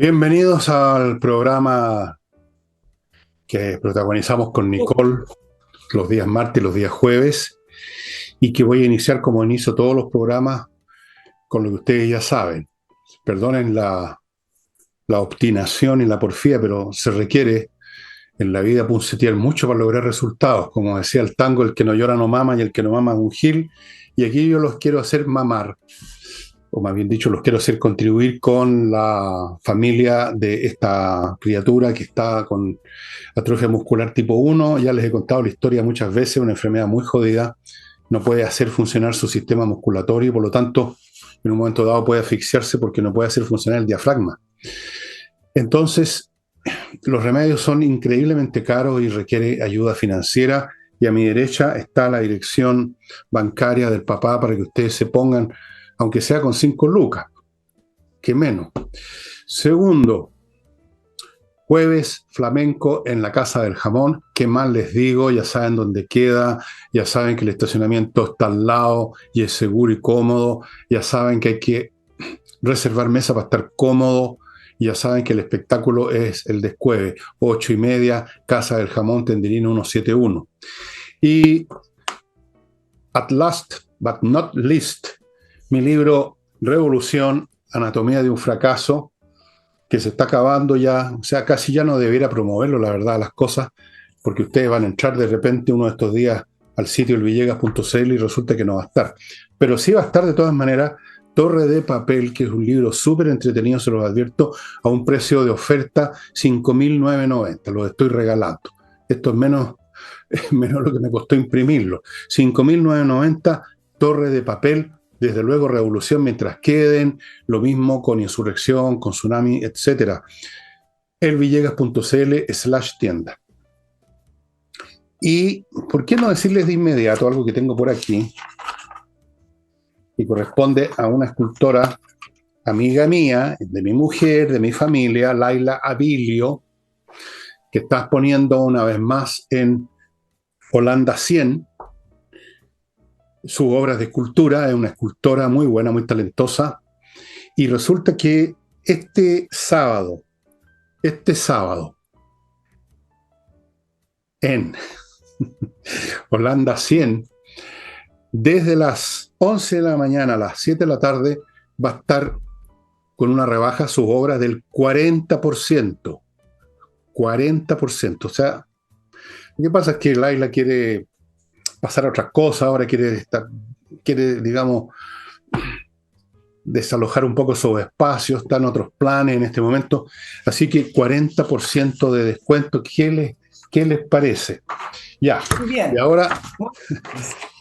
Bienvenidos al programa que protagonizamos con Nicole los días martes y los días jueves y que voy a iniciar como inicio todos los programas con lo que ustedes ya saben. Perdonen la obstinación y la porfía, pero se requiere en la vida puncetear mucho para lograr resultados. Como decía el tango, el que no llora no mama y el que no mama es un gil. Y aquí yo los quiero hacer mamar, o más bien dicho, los quiero hacer contribuir con la familia de esta criatura que está con atrofia muscular tipo 1. Ya les he contado la historia muchas veces, una enfermedad muy jodida, no puede hacer funcionar su sistema musculatorio y por lo tanto en un momento dado puede asfixiarse porque no puede hacer funcionar el diafragma. Entonces, los remedios son increíblemente caros y requiere ayuda financiera. Y a mi derecha está la dirección bancaria del papá para que ustedes se pongan, aunque sea con 5 lucas, que menos. Segundo, jueves flamenco en la Casa del Jamón. ¿Qué más les digo? Ya saben dónde queda, ya saben que el estacionamiento está al lado y es seguro y cómodo, ya saben que hay que reservar mesa para estar cómodo, ya saben que el espectáculo es el descueve, 8:30, Casa del Jamón, Tenderino 171. Y at last but not least, mi libro Revolución, Anatomía de un fracaso, que se está acabando ya, o sea, casi ya no debiera promoverlo, la verdad, las cosas, porque ustedes van a entrar de repente uno de estos días al sitio elvillegas.cl y resulta que no va a estar. Pero sí va a estar de todas maneras Torre de Papel, que es un libro súper entretenido, se los advierto, a un precio de oferta 5.990, lo estoy regalando. Esto es menos lo que me costó imprimirlo. 5.990, Torre de Papel, desde luego revolución mientras queden, lo mismo con insurrección, con tsunami, etc. elvillegas.cl/tienda. Y, ¿por qué no decirles de inmediato algo que tengo por aquí? Y corresponde a una escultora amiga mía, de mi mujer, de mi familia, Laila Abilio, que está exponiendo una vez más en Holanda 100 sus obras de escultura. Es una escultora muy buena, muy talentosa. Y resulta que este sábado, en Holanda 100, desde las 11 de la mañana a las 7 de la tarde, va a estar con una rebaja sus obras del 40%. 40%. O sea, lo que pasa es que Laila quiere pasar a otras cosas, ahora quiere, digamos, desalojar un poco sus espacios, están otros planes en este momento. Así que 40% de descuento, ¿qué les parece? Ya, Muy y bien. ahora,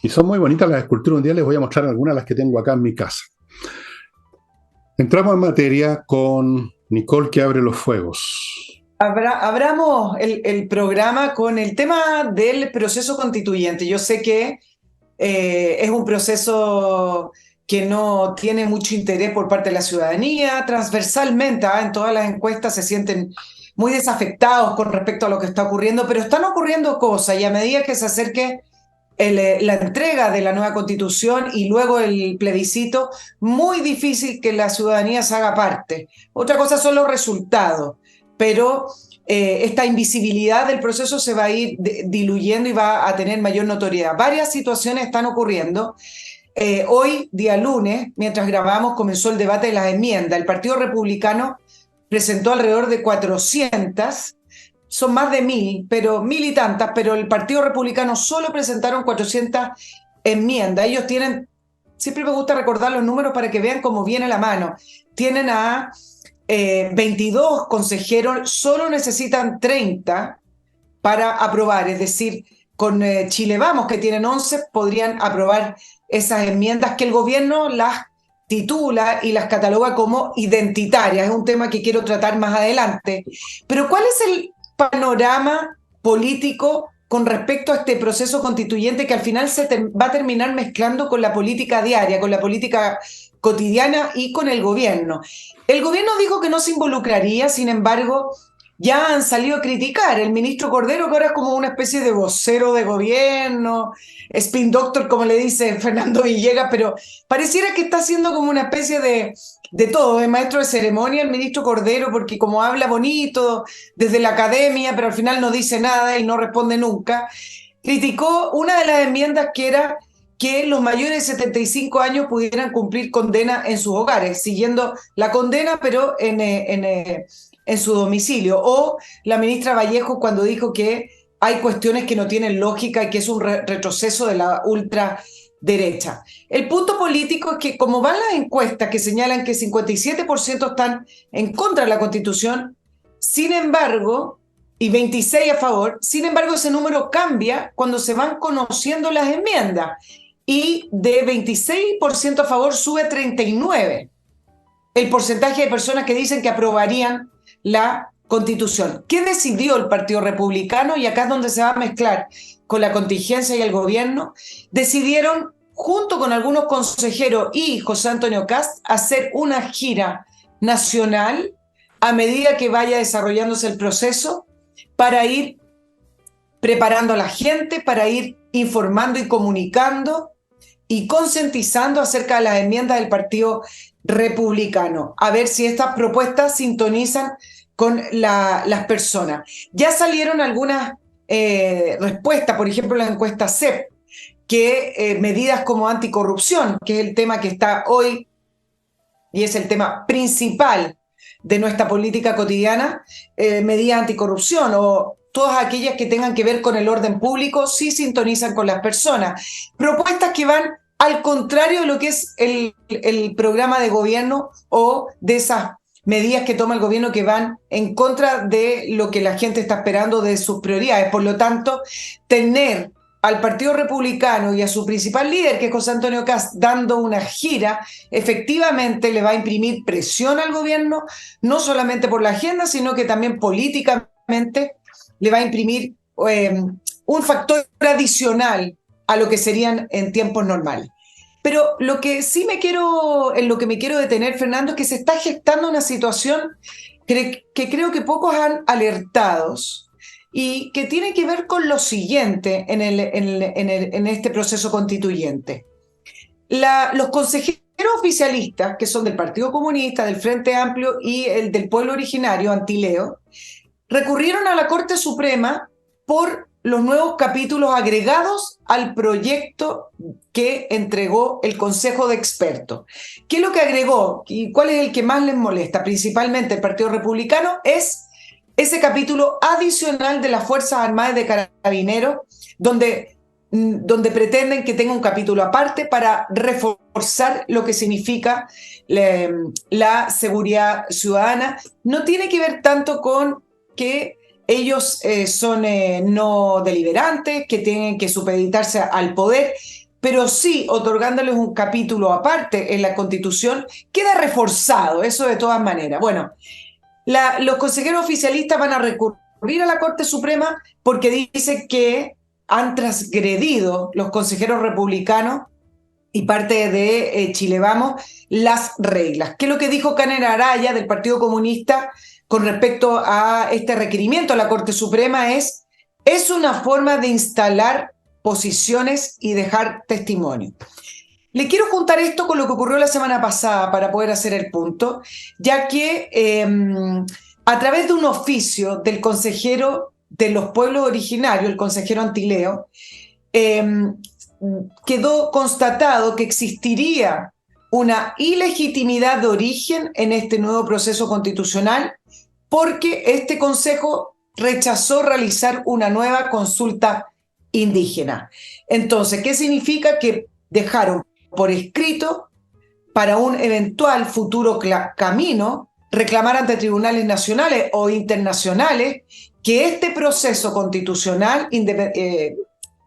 y son muy bonitas las esculturas, un día les voy a mostrar algunas de las que tengo acá en mi casa. Entramos en materia con Nicole que abre los fuegos. Abramos el programa con el tema del proceso constituyente. Yo sé que es un proceso que no tiene mucho interés por parte de la ciudadanía. Transversalmente, en todas las encuestas se sienten muy desafectados con respecto a lo que está ocurriendo, pero están ocurriendo cosas y a medida que se acerque la entrega de la nueva constitución y luego el plebiscito, muy difícil que la ciudadanía se haga parte. Otra cosa son los resultados, pero esta invisibilidad del proceso se va a ir diluyendo y va a tener mayor notoriedad. Varias situaciones están ocurriendo. Hoy, día lunes, mientras grabamos, comenzó el debate de las enmiendas. El Partido Republicano presentó alrededor de 400, son más de 1.000, pero 1.000 y tantas, pero el Partido Republicano solo presentaron 400 enmiendas. Ellos tienen, siempre me gusta recordar los números para que vean cómo viene la mano. Tienen a 22 consejeros, solo necesitan 30 para aprobar, es decir, con Chile Vamos, que tienen 11, podrían aprobar esas enmiendas que el gobierno las titula y las cataloga como identitarias. Es un tema que quiero tratar más adelante. Pero ¿cuál es el panorama político con respecto a este proceso constituyente que al final va a terminar mezclando con la política diaria, con la política cotidiana y con el gobierno? El gobierno dijo que no se involucraría, sin embargo, ya han salido a criticar. El ministro Cordero, que ahora es como una especie de vocero de gobierno, spin doctor, como le dice Fernando Villegas, pero pareciera que está haciendo como una especie de todo, de maestro de ceremonia el ministro Cordero, porque como habla bonito desde la academia, pero al final no dice nada y no responde nunca, criticó una de las enmiendas que era que los mayores de 75 años pudieran cumplir condena en sus hogares, siguiendo la condena, pero en su domicilio. O la ministra Vallejo cuando dijo que hay cuestiones que no tienen lógica y que es un retroceso de la ultraderecha. El punto político es que como van las encuestas que señalan que 57% están en contra de la Constitución, sin embargo, y 26 a favor, sin embargo ese número cambia cuando se van conociendo las enmiendas y de 26% a favor sube a 39% el porcentaje de personas que dicen que aprobarían la Constitución. ¿Qué decidió el Partido Republicano? Y acá es donde se va a mezclar con la contingencia y el gobierno. Decidieron, junto con algunos consejeros y José Antonio Kast, hacer una gira nacional a medida que vaya desarrollándose el proceso para ir preparando a la gente, para ir informando y comunicando y concientizando acerca de las enmiendas del Partido Republicano, a ver si estas propuestas sintonizan con las personas. Ya salieron algunas respuestas, por ejemplo, la encuesta CEP, que medidas como anticorrupción, que es el tema que está hoy y es el tema principal de nuestra política cotidiana, medidas anticorrupción o todas aquellas que tengan que ver con el orden público, sí sintonizan con las personas. Propuestas que van al contrario de lo que es el programa de gobierno o de esas medidas que toma el gobierno que van en contra de lo que la gente está esperando de sus prioridades. Por lo tanto, tener al Partido Republicano y a su principal líder, que es José Antonio Kast, dando una gira, efectivamente le va a imprimir presión al gobierno, no solamente por la agenda, sino que también políticamente le va a imprimir un factor adicional a lo que serían en tiempos normales. Pero lo que sí en lo que me quiero detener, Fernando, es que se está gestando una situación que creo que pocos han alertado y que tiene que ver con lo siguiente en este proceso constituyente. Los consejeros oficialistas, que son del Partido Comunista, del Frente Amplio y el del Pueblo Originario, Antileo, recurrieron a la Corte Suprema por los nuevos capítulos agregados al proyecto que entregó el Consejo de Expertos. ¿Qué es lo que agregó y cuál es el que más les molesta? Principalmente el Partido Republicano es ese capítulo adicional de las Fuerzas Armadas de Carabineros, donde pretenden que tenga un capítulo aparte para reforzar lo que significa la seguridad ciudadana. No tiene que ver tanto con que ellos son no deliberantes, que tienen que supeditarse al poder, pero sí otorgándoles un capítulo aparte en la Constitución, queda reforzado, eso de todas maneras. Bueno, los consejeros oficialistas van a recurrir a la Corte Suprema porque dice que han transgredido los consejeros republicanos y parte de Chile Vamos las reglas. ¿Qué es lo que dijo Karen Araya del Partido Comunista con respecto a este requerimiento a la Corte Suprema? Es una forma de instalar posiciones y dejar testimonio. Le quiero juntar esto con lo que ocurrió la semana pasada para poder hacer el punto, ya que a través de un oficio del consejero de los pueblos originarios, el consejero Antileo, quedó constatado que existiría una ilegitimidad de origen en este nuevo proceso constitucional porque este consejo rechazó realizar una nueva consulta indígena. Entonces, ¿qué significa? Que dejaron por escrito para un eventual futuro camino reclamar ante tribunales nacionales o internacionales que este proceso constitucional,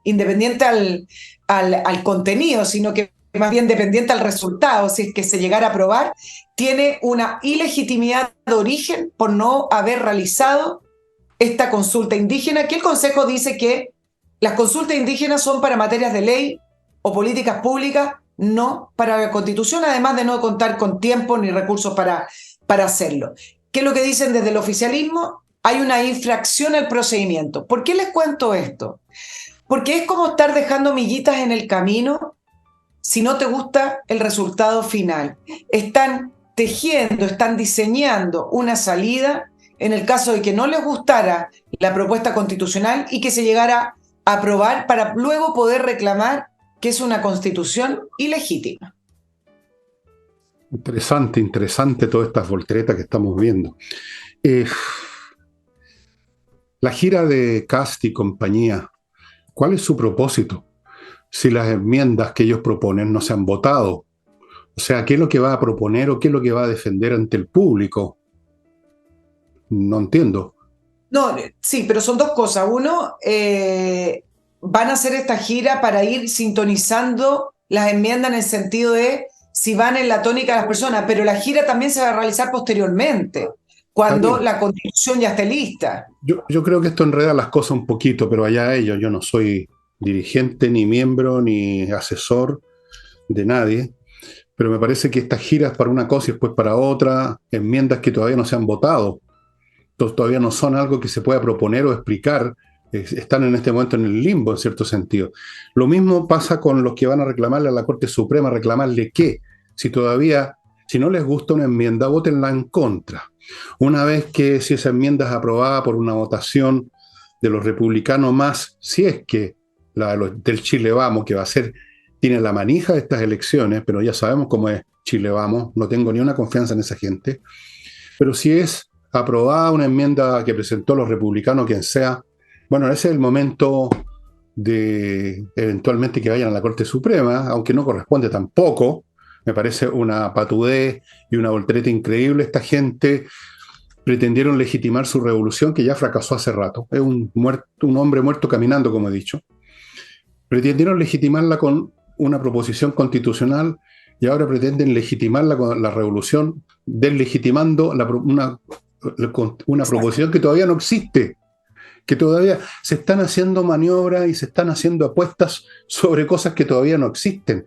independiente al contenido, sino que más bien dependiente al resultado, si es que se llegara a aprobar, tiene una ilegitimidad de origen por no haber realizado esta consulta indígena, que el Consejo dice que las consultas indígenas son para materias de ley o políticas públicas, no para la Constitución, además de no contar con tiempo ni recursos para hacerlo. ¿Qué es lo que dicen desde el oficialismo? hay una infracción al procedimiento. ¿Por qué les cuento esto? Porque es como estar dejando miguitas en el camino si no te gusta el resultado final. Están tejiendo, están diseñando una salida en el caso de que no les gustara la propuesta constitucional y que se llegara a aprobar para luego poder reclamar que es una constitución ilegítima. Interesante todas estas volteretas que estamos viendo. La gira de Kast y compañía, ¿cuál es su propósito? Si las enmiendas que ellos proponen no se han votado. O sea, ¿qué es lo que va a proponer o qué es lo que va a defender ante el público? No entiendo. No, sí, pero son dos cosas. Uno, van a hacer esta gira para ir sintonizando las enmiendas en el sentido de si van en la tónica de las personas, pero la gira también se va a realizar posteriormente, cuando la constitución ya esté lista. Yo creo que esto enreda las cosas un poquito, pero allá ellos, yo no soy dirigente, ni miembro, ni asesor de nadie, pero me parece que estas giras para una cosa y después para otra, enmiendas que todavía no se han votado, todavía no son algo que se pueda proponer o explicar, están en este momento en el limbo, en cierto sentido. Lo mismo pasa con los que van a reclamarle a la Corte Suprema, reclamarle qué, si no les gusta una enmienda, vótenla en contra. Una vez que si esa enmienda es aprobada por una votación de los republicanos más, si es que del Chile Vamos, que va a ser, tiene la manija de estas elecciones, pero ya sabemos cómo es Chile Vamos, no tengo ni una confianza en esa gente, pero si es aprobada una enmienda que presentó los republicanos, quien sea, bueno, ese es el momento de eventualmente que vayan a la Corte Suprema, aunque no corresponde tampoco. Me parece una patudez y una voltereta increíble. Esta gente pretendieron legitimar su revolución, que ya fracasó hace rato. Es un hombre muerto caminando, como he dicho. Pretendieron legitimarla con una proposición constitucional y ahora pretenden legitimarla con la revolución, deslegitimando una proposición que todavía no existe, que todavía se están haciendo maniobras y se están haciendo apuestas sobre cosas que todavía no existen.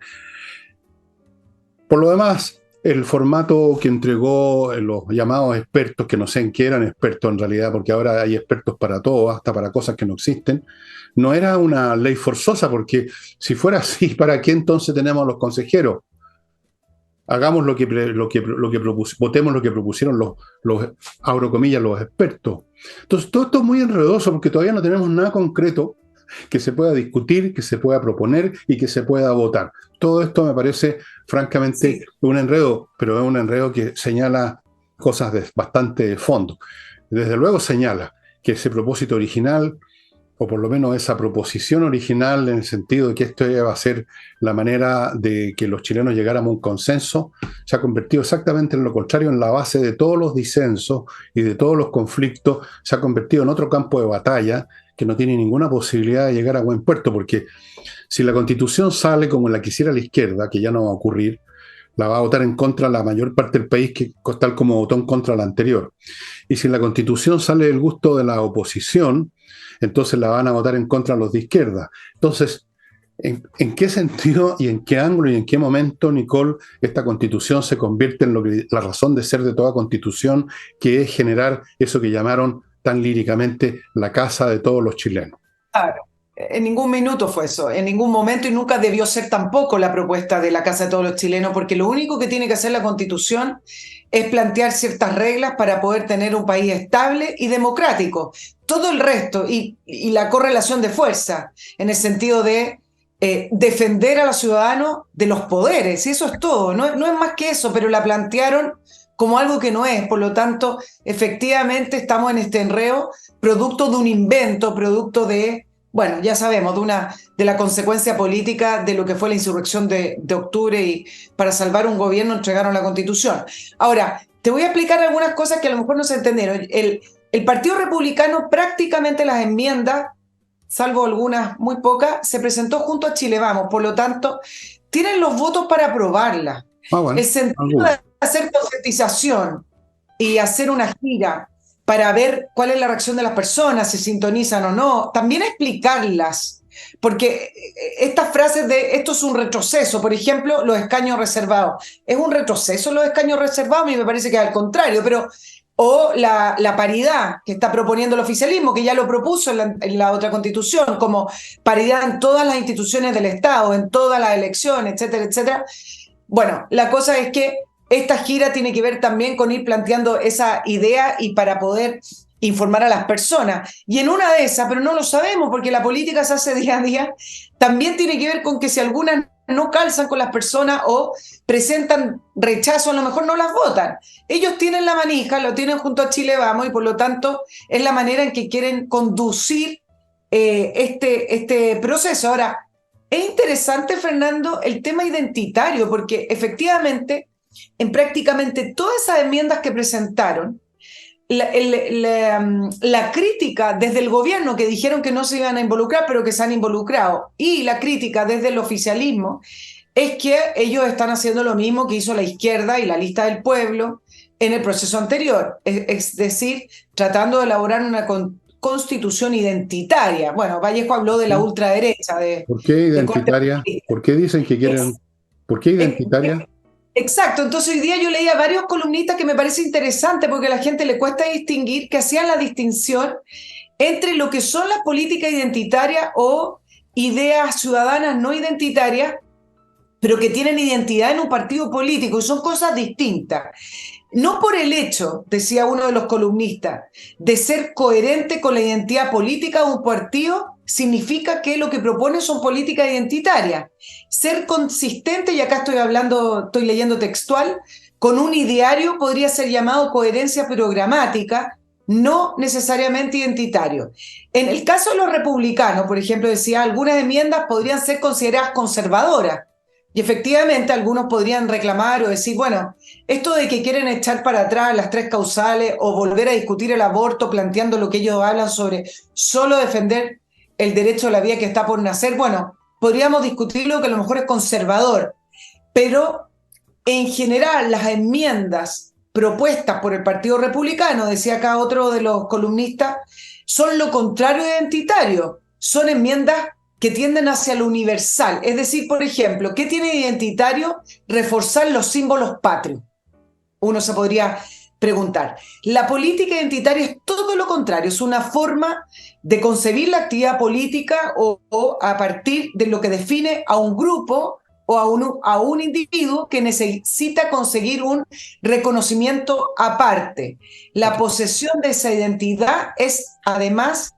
Por lo demás, el formato que entregó los llamados expertos, que no sé en qué eran expertos en realidad, porque ahora hay expertos para todo, hasta para cosas que no existen, no era una ley forzosa, porque si fuera así, ¿para qué entonces tenemos a los consejeros? Hagamos votemos lo que propusieron abro comillas, los expertos. Entonces, todo esto es muy enredoso porque todavía no tenemos nada concreto que se pueda discutir, que se pueda proponer y que se pueda votar. Todo esto me parece, francamente, un enredo, pero es un enredo que señala cosas de bastante fondo. Desde luego señala que ese propósito original, o por lo menos esa proposición original, en el sentido de que esto va a ser la manera de que los chilenos llegáramos a un consenso, se ha convertido exactamente en lo contrario, en la base de todos los disensos y de todos los conflictos, se ha convertido en otro campo de batalla que no tiene ninguna posibilidad de llegar a buen puerto, porque si la Constitución sale como la quisiera la izquierda, que ya no va a ocurrir, la va a votar en contra la mayor parte del país, tal como votó en contra la anterior. Y si la Constitución sale del gusto de la oposición, entonces la van a votar en contra los de izquierda. Entonces, ¿en qué sentido y en qué ángulo y en qué momento, Nicole, esta Constitución se convierte en la razón de ser de toda Constitución, que es generar eso que llamaron tan líricamente la casa de todos los chilenos? Claro. En ningún minuto fue eso, en ningún momento, y nunca debió ser tampoco la propuesta de la Casa de Todos los Chilenos, porque lo único que tiene que hacer la Constitución es plantear ciertas reglas para poder tener un país estable y democrático. Todo el resto, y la correlación de fuerza, en el sentido de defender a los ciudadanos de los poderes, y eso es todo, no es más que eso, pero la plantearon como algo que no es. Por lo tanto, efectivamente estamos en este enreo, producto de un invento, producto de... Bueno, ya sabemos, de la consecuencia política de lo que fue la insurrección de octubre, y para salvar un gobierno entregaron la Constitución. Ahora, te voy a explicar algunas cosas que a lo mejor no se entendieron. El Partido Republicano, prácticamente las enmiendas, salvo algunas muy pocas, se presentó junto a Chile Vamos. Por lo tanto, tienen los votos para aprobarla. Bueno, el sentido de hacer concientización y hacer una gira para ver cuál es la reacción de las personas, si sintonizan o no, también explicarlas, porque estas frases de esto es un retroceso, por ejemplo, los escaños reservados, ¿es un retroceso los escaños reservados? A mí me parece que es al contrario, pero o la paridad que está proponiendo el oficialismo, que ya lo propuso en la otra constitución, como paridad en todas las instituciones del Estado, en todas las elecciones, etcétera, etcétera. Bueno, la cosa es que esta gira tiene que ver también con ir planteando esa idea y para poder informar a las personas. Y en una de esas, pero no lo sabemos porque la política se hace día a día, también tiene que ver con que si algunas no calzan con las personas o presentan rechazo, a lo mejor no las votan. Ellos tienen la manija, lo tienen junto a Chile Vamos y por lo tanto es la manera en que quieren conducir este proceso. Ahora, es interesante, Fernando, el tema identitario, porque efectivamente en prácticamente todas esas enmiendas que presentaron, la crítica desde el gobierno, que dijeron que no se iban a involucrar, pero que se han involucrado, y la crítica desde el oficialismo, es que ellos están haciendo lo mismo que hizo la izquierda y la lista del pueblo en el proceso anterior, es decir, tratando de elaborar una constitución identitaria. Bueno, Vallejo habló de la ultraderecha. ¿Por qué identitaria? ¿Por qué dicen que quieren? ¿Por qué identitaria? Exacto, entonces hoy día yo leía a varios columnistas que me parece interesante porque a la gente le cuesta distinguir, que hacían la distinción entre lo que son las políticas identitarias o ideas ciudadanas no identitarias, pero que tienen identidad en un partido político y son cosas distintas. No por el hecho, decía uno de los columnistas, de ser coherente con la identidad política de un partido, significa que lo que propone son políticas identitarias. Ser consistente, y acá estoy leyendo textual, con un ideario podría ser llamado coherencia programática, no necesariamente identitario. En el caso de los republicanos, por ejemplo, decía, algunas enmiendas podrían ser consideradas conservadoras. Y efectivamente algunos podrían reclamar o decir, bueno, esto de que quieren echar para atrás las 3 causales o volver a discutir el aborto planteando lo que ellos hablan sobre solo defender el derecho a la vida que está por nacer, bueno, podríamos discutirlo que a lo mejor es conservador, pero en general las enmiendas propuestas por el Partido Republicano, decía acá otro de los columnistas, son lo contrario de identitario, son enmiendas que tienden hacia lo universal. Es decir, por ejemplo, ¿qué tiene identitario? Reforzar los símbolos patrios. Uno se podría preguntar. La política identitaria es todo lo contrario, es una forma de concebir la actividad política o a partir de lo que define a un grupo o a un individuo que necesita conseguir un reconocimiento aparte. La posesión de esa identidad es además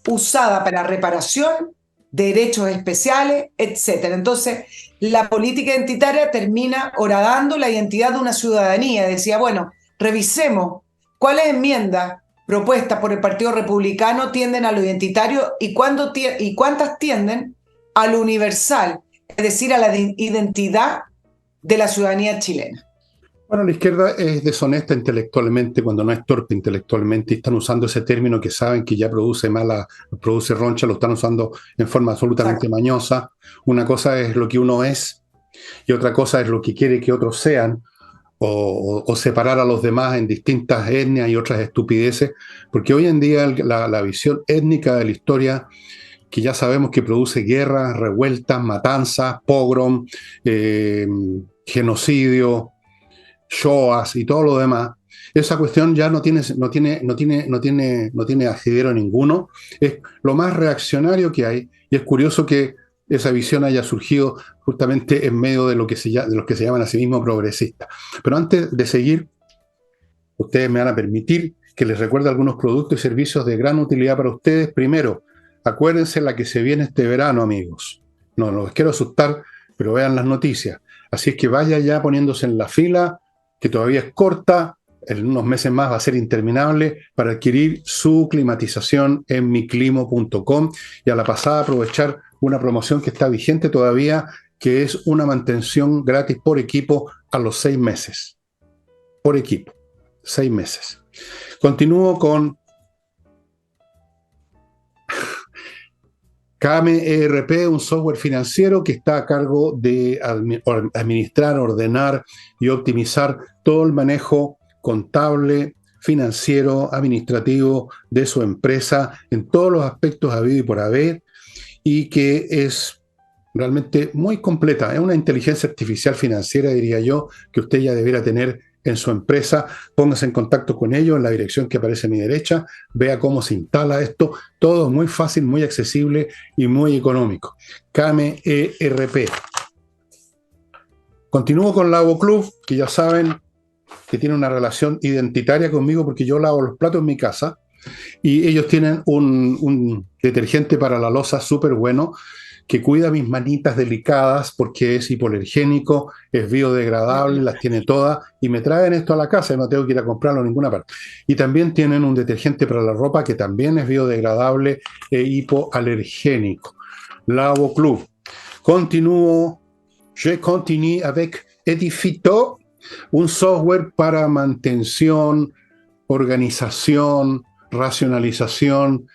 usada para reparación, derechos especiales, etc. Entonces, la política identitaria termina horadando la identidad de una ciudadanía. Decía, bueno, revisemos cuáles enmiendas propuestas por el Partido Republicano tienden a lo identitario y cuántas tienden a lo universal, es decir, a la identidad de la ciudadanía chilena. Bueno, la izquierda es deshonesta intelectualmente cuando no es torpe intelectualmente y están usando ese término que saben que ya produce mala, produce roncha, lo están usando en forma absolutamente mañosa. Una cosa es lo que uno es y otra cosa es lo que quiere que otros sean o separar a los demás en distintas etnias y otras estupideces, porque hoy en día la visión étnica de la historia, que ya sabemos que produce guerras, revueltas, matanzas, pogrom, genocidio, Shoas y todo lo demás, esa cuestión ya no tiene asidero ninguno, es lo más reaccionario que hay, y es curioso que esa visión haya surgido justamente en medio de los que se llaman a sí mismos progresistas. Pero antes de seguir, ustedes me van a permitir que les recuerde algunos productos y servicios de gran utilidad para ustedes. Primero, acuérdense la que se viene este verano, amigos. No los quiero asustar, pero vean las noticias. Así es que vaya ya poniéndose en la fila, que todavía es corta, en unos meses más va a ser interminable, para adquirir su climatización en miclimo.com y a la pasada aprovechar una promoción que está vigente todavía, que es una mantención gratis por equipo a los 6 meses. Por equipo, 6 meses. Continúo con Kame ERP, un software financiero que está a cargo de administrar, ordenar y optimizar todo el manejo contable, financiero, administrativo de su empresa en todos los aspectos habido y por haber, y que es realmente muy completa. Es una inteligencia artificial financiera, diría yo, que usted ya debiera tener en su empresa, póngase en contacto con ellos en la dirección que aparece a mi derecha, vea cómo se instala esto, todo muy fácil, muy accesible y muy económico. Kame ERP. Continúo con Lavo Club, que ya saben que tiene una relación identitaria conmigo porque yo lavo los platos en mi casa y ellos tienen un detergente para la loza súper bueno que cuida mis manitas delicadas porque es hipoalergénico, es biodegradable, las tiene todas y me traen esto a la casa y no tengo que ir a comprarlo en ninguna parte. Y también tienen un detergente para la ropa que también es biodegradable e hipoalergénico. Lavo Club. Je continue avec Edifito, un software para mantención, organización, racionalización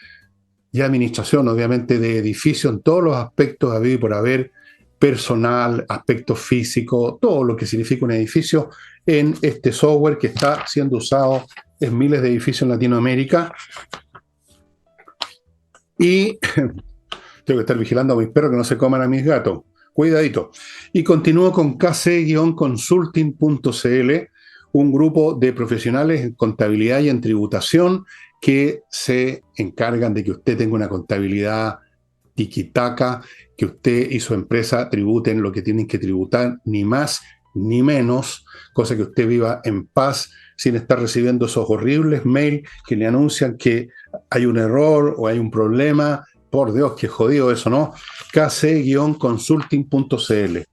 y administración, obviamente, de edificios en todos los aspectos habido y por haber, personal, aspecto físico, todo lo que significa un edificio en este software que está siendo usado en miles de edificios en Latinoamérica. Y tengo que estar vigilando a mis perros que no se coman a mis gatos. Cuidadito. Y continúo con kc-consulting.cl, un grupo de profesionales en contabilidad y en tributación que se encargan de que usted tenga una contabilidad tiquitaca, que usted y su empresa tributen lo que tienen que tributar, ni más ni menos, cosa que usted viva en paz sin estar recibiendo esos horribles mails que le anuncian que hay un error o hay un problema. Por Dios, qué jodido eso, ¿no? kc-consulting.cl.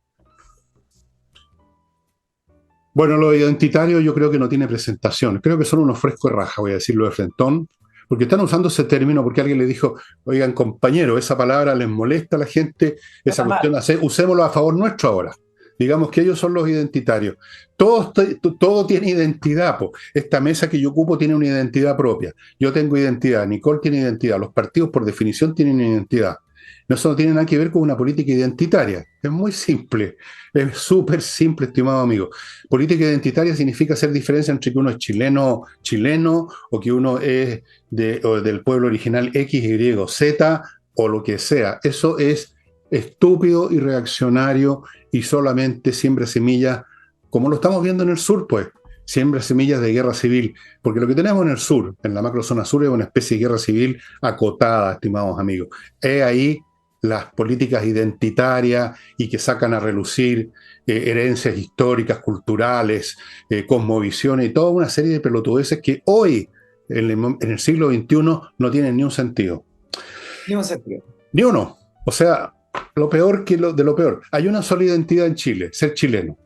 Bueno, lo identitario yo creo que no tiene presentación. Creo que son unos frescos de raja, voy a decirlo de frentón, porque están usando ese término porque alguien le dijo, oigan, compañero, esa palabra les molesta a la gente, esa cuestión, usémoslo a favor nuestro ahora. Digamos que ellos son los identitarios. Todo tiene identidad. Po. Esta mesa que yo ocupo tiene una identidad propia. Yo tengo identidad, Nicole tiene identidad. Los partidos, por definición, tienen identidad. Eso no tiene nada que ver con una política identitaria. Es muy simple. Es súper simple, estimado amigo. Política identitaria significa hacer diferencia entre que uno es chileno o que uno es del pueblo original X, Y, Z o lo que sea. Eso es estúpido y reaccionario y solamente siembra semillas, como lo estamos viendo en el sur, pues, siembra semillas de guerra civil, porque lo que tenemos en el sur, en la macrozona sur, es una especie de guerra civil acotada, estimados amigos. Es ahí las políticas identitarias y que sacan a relucir herencias históricas, culturales, cosmovisiones y toda una serie de pelotudeces que hoy, en el siglo XXI, no tienen ni un sentido. Ni un sentido. Ni uno. O sea, lo peor de lo peor. Hay una sola identidad en Chile, ser chileno.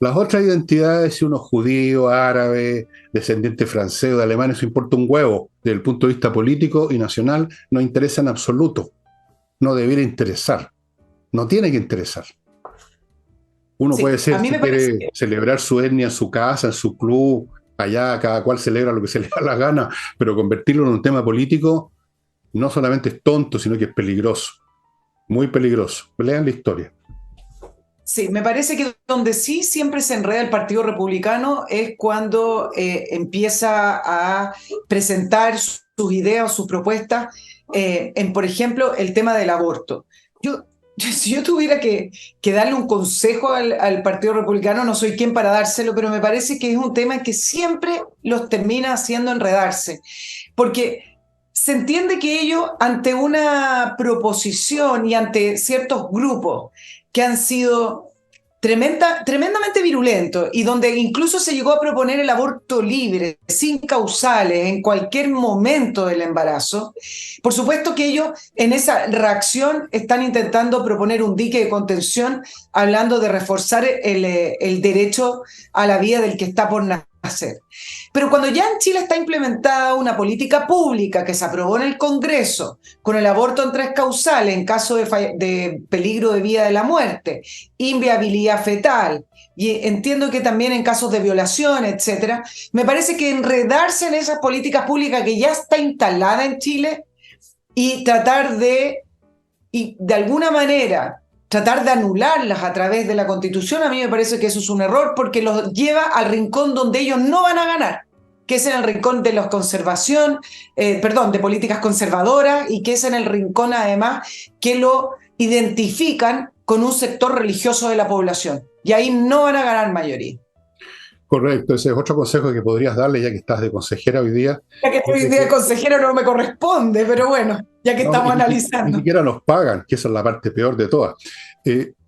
Las otras identidades, si uno es judío, árabe, descendiente francés o de alemán, eso importa un huevo. Desde el punto de vista político y nacional, no interesa en absoluto. No debiera interesar. No tiene que interesar. Uno puede ser, si quiere celebrar su etnia en su casa, en su club, allá cada cual celebra lo que se le da la gana, pero convertirlo en un tema político no solamente es tonto, sino que es peligroso. Muy peligroso. Lean la historia. Sí, me parece que donde sí siempre se enreda el Partido Republicano es cuando empieza a presentar sus ideas o sus propuestas en, por ejemplo, el tema del aborto. Si yo tuviera que darle un consejo al Partido Republicano, no soy quien para dárselo, pero me parece que es un tema que siempre los termina haciendo enredarse, porque se entiende que ellos, ante una proposición y ante ciertos grupos que han sido tremendamente virulentos y donde incluso se llegó a proponer el aborto libre, sin causales, en cualquier momento del embarazo, por supuesto que ellos en esa reacción están intentando proponer un dique de contención, hablando de reforzar el derecho a la vida del que está por nacer. Pero cuando ya en Chile está implementada una política pública que se aprobó en el Congreso con el aborto en 3 causales en caso de peligro de vida de la muerte, inviabilidad fetal, y entiendo que también en casos de violación, etcétera, me parece que enredarse en esas políticas públicas que ya está instalada en Chile y tratar de alguna manera tratar de anularlas a través de la Constitución, a mí me parece que eso es un error porque los lleva al rincón donde ellos no van a ganar, que es en el rincón de la conservación, de políticas conservadoras, y que es en el rincón además que lo identifican con un sector religioso de la población. Y ahí no van a ganar mayoría. Correcto, ese es otro consejo que podrías darle ya que estás de consejera hoy día. Ya que estoy de consejero no me corresponde, pero bueno, ya que No, estamos ni analizando. siquiera nos pagan, que esa es la parte peor de todas.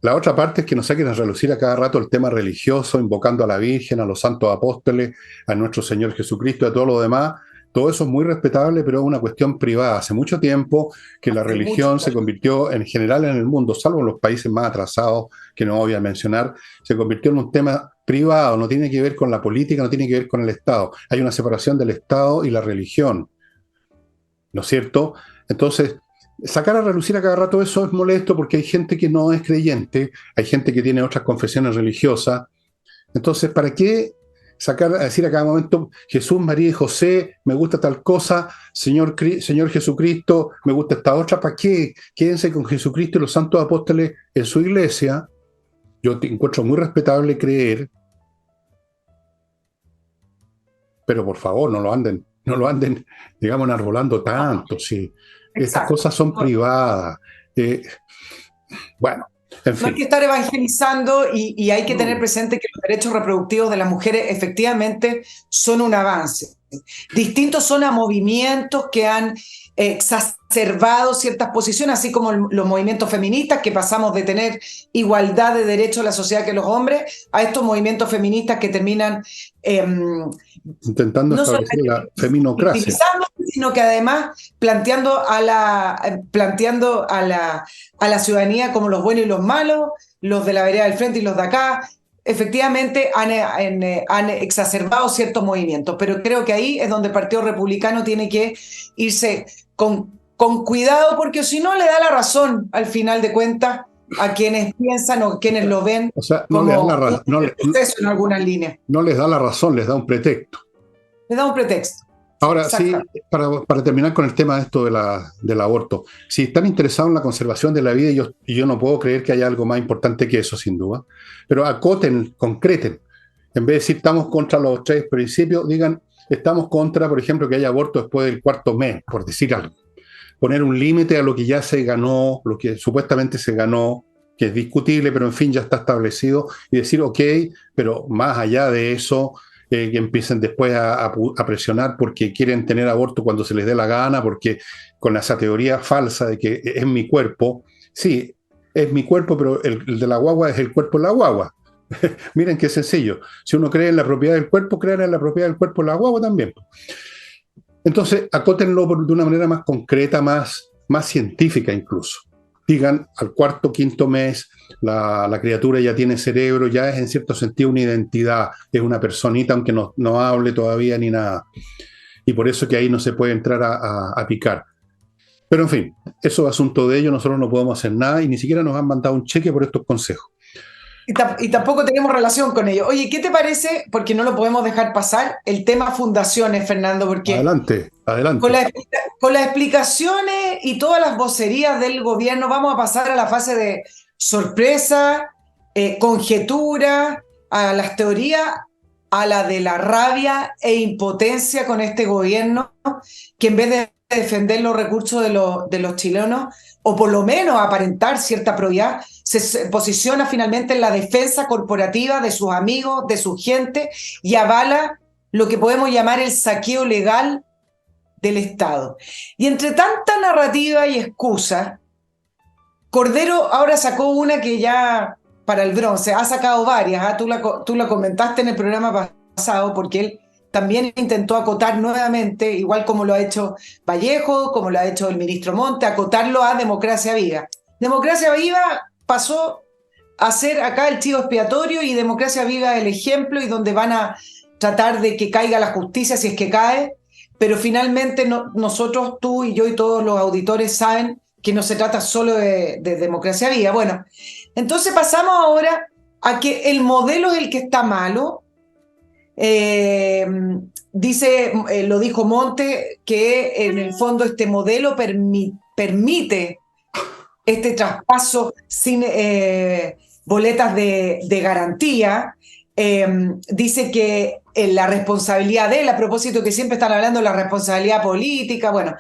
La otra parte es que nos saquen a relucir a cada rato el tema religioso, invocando a la Virgen, a los santos apóstoles, a nuestro Señor Jesucristo y a todo lo demás. Todo eso es muy respetable, pero es una cuestión privada. Hace mucho tiempo que la Hace mucho. religión se convirtió, en general en el mundo, salvo en los países más atrasados, que no voy a mencionar, se convirtió en un tema privado, no tiene que ver con la política, no tiene que ver con el Estado. Hay una separación del Estado y la religión, ¿no es cierto? Entonces, sacar a relucir a cada rato eso es molesto porque hay gente que no es creyente, hay gente que tiene otras confesiones religiosas. Entonces, ¿para qué sacar a decir a cada momento Jesús, María y José, me gusta tal cosa, Señor Jesucristo, me gusta esta otra? ¿Para qué? Quédense con Jesucristo y los santos apóstoles en su iglesia. Yo te encuentro muy respetable creer, pero por favor, no lo anden, digamos, enarbolando tanto. Si estas Exacto. cosas son privadas. Eh, bueno, en No hay fin. que estar evangelizando y hay que tener No. presente que los derechos reproductivos de las mujeres efectivamente son un avance. Distintos son a movimientos que han exacerbado ciertas posiciones, así como los movimientos feministas, que pasamos de tener igualdad de derechos en la sociedad que los hombres, a estos movimientos feministas que terminan Intentando no establecer solamente la feminocracia. victimizando, sino que además a la ciudadanía como los buenos y los malos, los de la vereda del frente y los de acá. Efectivamente han exacerbado ciertos movimientos, pero creo que ahí es donde el Partido Republicano tiene que irse con cuidado, porque si no le da la razón al final de cuentas a quienes piensan o quienes lo ven O sea, no les da como la un proceso en algunas líneas. no les da la razón, les da un pretexto. Le da un pretexto. Ahora, sí, Exactamente. para terminar con el tema de esto del aborto, si están interesados en la conservación de la vida, y yo no puedo creer que haya algo más importante que eso, sin duda, pero acoten, concreten. En vez de decir estamos contra los tres principios, digan estamos contra, por ejemplo, que haya aborto después del cuarto mes, por decir algo. Poner un límite a lo que ya se ganó, lo que supuestamente se ganó, que es discutible, pero en fin ya está establecido, y decir, ok, pero más allá de eso, que empiecen después a presionar porque quieren tener aborto cuando se les dé la gana, porque con esa teoría falsa de que es mi cuerpo, sí, es mi cuerpo, pero el de la guagua es el cuerpo de la guagua. Miren qué sencillo. Si uno cree en la propiedad del cuerpo, crean en la propiedad del cuerpo de la guagua también. Entonces, acótenlo de una manera más concreta, más científica incluso. Digan, al cuarto, quinto mes, la criatura ya tiene cerebro, ya es en cierto sentido una identidad, es una personita, aunque no hable todavía ni nada. Y por eso que ahí no se puede entrar a picar. Pero en fin, eso es asunto de ellos, nosotros no podemos hacer nada y ni siquiera nos han mandado un cheque por estos consejos. Y tampoco tenemos relación con ello. Oye, ¿qué te parece? Porque no lo podemos dejar pasar, el tema fundaciones, Fernando, porque Adelante, con, adelante. la- con las explicaciones y todas las vocerías del gobierno vamos a pasar a la fase de sorpresa, conjetura, a las teorías, a la de la rabia e impotencia con este gobierno, que en vez de defender los recursos de los chilenos, o por lo menos aparentar cierta probidad, se posiciona finalmente en la defensa corporativa de sus amigos, de su gente, y avala lo que podemos llamar el saqueo legal del Estado. Y entre tanta narrativa y excusa, Cordero ahora sacó una que ya para el bronce, ha sacado varias, ¿eh? Tú la comentaste en el programa pasado, porque él también intentó acotar nuevamente, igual como lo ha hecho Vallejo, como lo ha hecho el ministro Monte, acotarlo a Democracia Viva. Democracia Viva pasó a ser acá el chivo expiatorio y Democracia Viva el ejemplo y donde van a tratar de que caiga la justicia si es que cae, pero finalmente nosotros, tú y yo y todos los auditores saben que no se trata solo de Democracia Viva. Bueno, entonces pasamos ahora a que el modelo es el que está malo. Lo dijo Monte, que en el fondo este modelo permite este traspaso sin boletas de garantía. Dice que la responsabilidad de él, a propósito que siempre están hablando de la responsabilidad política, bueno,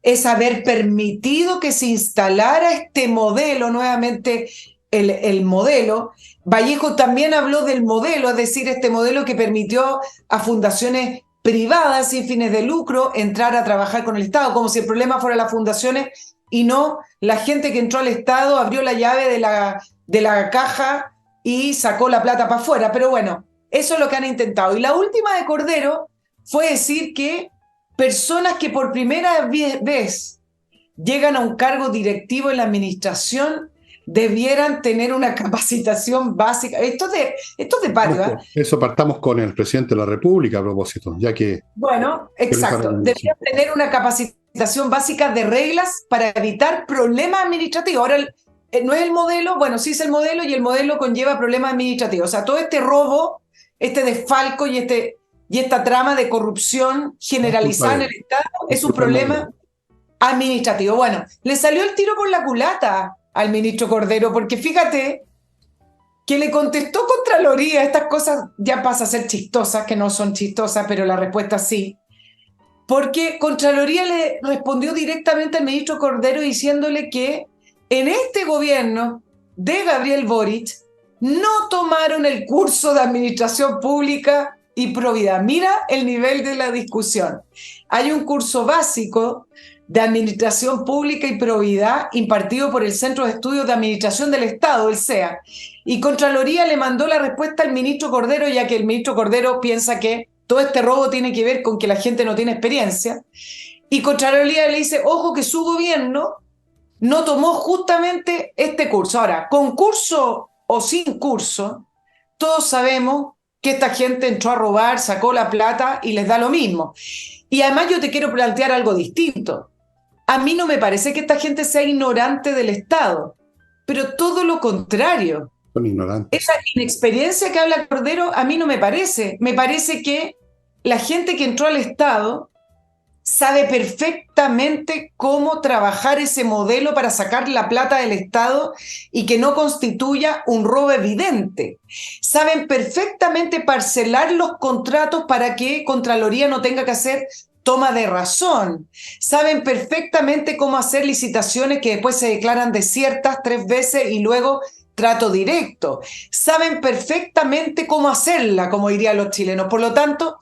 es haber permitido que se instalara este modelo nuevamente el modelo. Vallejo también habló del modelo, es decir, este modelo que permitió a fundaciones privadas sin fines de lucro entrar a trabajar con el Estado, como si el problema fuera las fundaciones y no la gente que entró al Estado, abrió la llave de la caja y sacó la plata para afuera. Pero bueno, eso es lo que han intentado. Y la última de Cordero fue decir que personas que por primera vez llegan a un cargo directivo en la administración debieran tener una capacitación básica. Esto es de patio, ¿eh? Eso partamos con el presidente de la República a propósito, ya que... Bueno, exacto. Deberían tener una capacitación básica de reglas para evitar problemas administrativos. Ahora, no es el modelo, bueno, sí es el modelo y el modelo conlleva problemas administrativos. O sea, todo este robo, este desfalco y esta trama de corrupción generalizada en el Estado es un problema administrativo. Bueno, le salió el tiro por la culata al ministro Cordero, porque fíjate que le contestó Contraloría. Estas cosas ya pasan a ser chistosas, que no son chistosas, pero la respuesta sí. Porque Contraloría le respondió directamente al ministro Cordero diciéndole que en este gobierno de Gabriel Boric no tomaron el curso de administración pública y probidad. Mira el nivel de la discusión. Hay un curso básico de Administración Pública y Probidad impartido por el Centro de Estudios de Administración del Estado, el CEA. Y Contraloría le mandó la respuesta al ministro Cordero, ya que el ministro Cordero piensa que todo este robo tiene que ver con que la gente no tiene experiencia. Y Contraloría le dice, ojo que su gobierno no tomó justamente este curso. Ahora, con curso o sin curso, todos sabemos que esta gente entró a robar, sacó la plata y les da lo mismo. Y además yo te quiero plantear algo distinto. A mí no me parece que esta gente sea ignorante del Estado, pero todo lo contrario. Son ignorantes. Esa inexperiencia que habla Cordero a mí no me parece. Me parece que la gente que entró al Estado sabe perfectamente cómo trabajar ese modelo para sacar la plata del Estado y que no constituya un robo evidente. Saben perfectamente parcelar los contratos para que Contraloría no tenga que hacer toma de razón. Saben perfectamente cómo hacer licitaciones que después se declaran desiertas 3 veces y luego trato directo. Saben perfectamente cómo hacerla, como dirían los chilenos. Por lo tanto,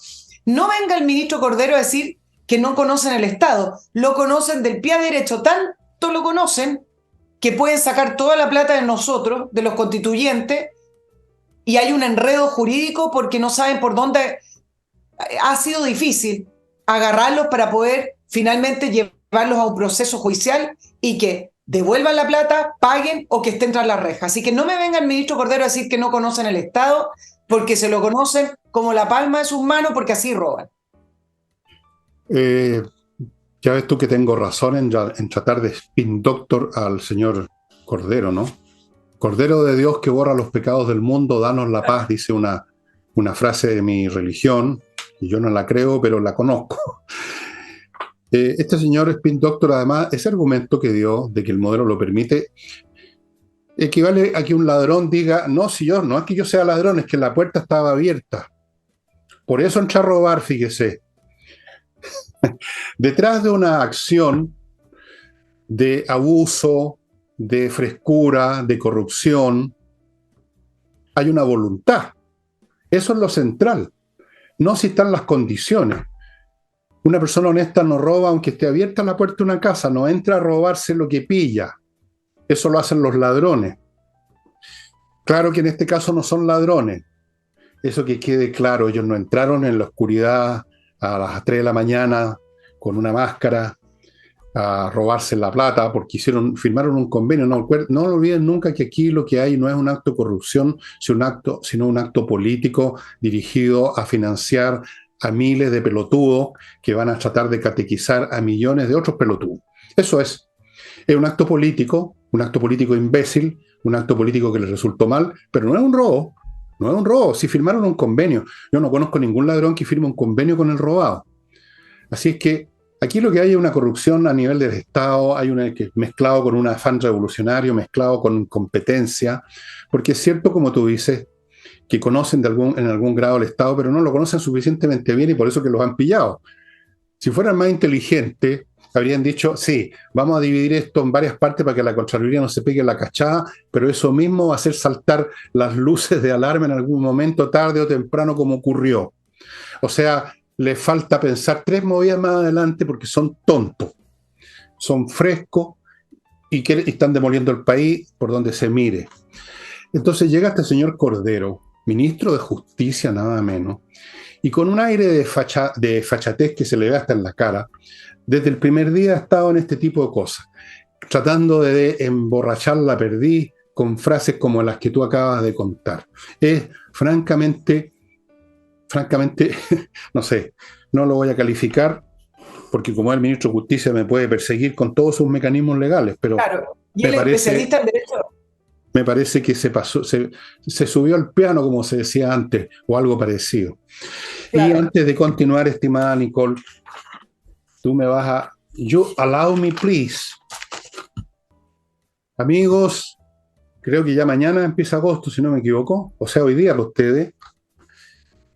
no venga el ministro Cordero a decir que no conocen el Estado. Lo conocen del pie derecho, tanto lo conocen que pueden sacar toda la plata de nosotros, de los constituyentes, y hay un enredo jurídico porque no saben por dónde. Ha sido difícil agarrarlos para poder finalmente llevarlos a un proceso judicial y que devuelvan la plata, paguen o que estén tras la reja. Así que no me venga el ministro Cordero a decir que no conocen el Estado, porque se lo conocen como la palma de sus manos, porque así roban. Ya ves tú que tengo razón en tratar de spin doctor al señor Cordero, ¿no? Cordero de Dios que borra los pecados del mundo, danos la paz, dice una frase de mi religión, y yo no la creo, pero la conozco. Este señor spin doctor, además, ese argumento que dio de que el modelo lo permite, equivale a que un ladrón diga, no es que yo sea ladrón, es que la puerta estaba abierta. Por eso entré a robar, fíjese. Detrás de una acción de abuso, de frescura, de corrupción, hay una voluntad. Eso es lo central. No si están las condiciones. Una persona honesta no roba aunque esté abierta la puerta de una casa, no entra a robarse lo que pilla. Eso lo hacen los ladrones. Claro que en este caso no son ladrones. Eso que quede claro, ellos no entraron en la oscuridad a las 3 de la mañana con una máscara a robarse la plata porque firmaron un convenio. No lo olviden nunca que aquí lo que hay no es un acto de corrupción, sino un acto político dirigido a financiar a miles de pelotudos que van a tratar de catequizar a millones de otros pelotudos. Eso es un acto político imbécil, un acto político que les resultó mal, pero no es un robo. No es un robo, si firmaron un convenio. Yo no conozco ningún ladrón que firme un convenio con el robado. Así es que aquí lo que hay es una corrupción a nivel del Estado, hay una que mezclado con un afán revolucionario, mezclado con incompetencia, porque es cierto, como tú dices, que conocen en algún grado el Estado, pero no lo conocen suficientemente bien y por eso que los han pillado. Si fueran más inteligentes, habrían dicho, sí, vamos a dividir esto en varias partes para que la Contraloría no se pegue la cachada, pero eso mismo va a hacer saltar las luces de alarma en algún momento, tarde o temprano, como ocurrió. O sea, le falta pensar 3 movidas más adelante porque son tontos, son frescos y están demoliendo el país por donde se mire. Entonces llega este señor Cordero, ministro de Justicia nada menos, y con un aire de fachatez que se le ve hasta en la cara, desde el primer día ha estado en este tipo de cosas, tratando de emborrachar la perdiz con frases como las que tú acabas de contar. Es francamente, no sé, no lo voy a calificar porque como el ministro de Justicia me puede perseguir con todos sus mecanismos legales, pero Claro, y me él es parece, especialista en derecho. me parece que se subió al piano, como se decía antes, o algo parecido. Y Claro. antes de continuar, estimada Nicole, tú me vas a... allow me, please. Amigos, creo que ya mañana empieza agosto, si no me equivoco. O sea, hoy día para ustedes.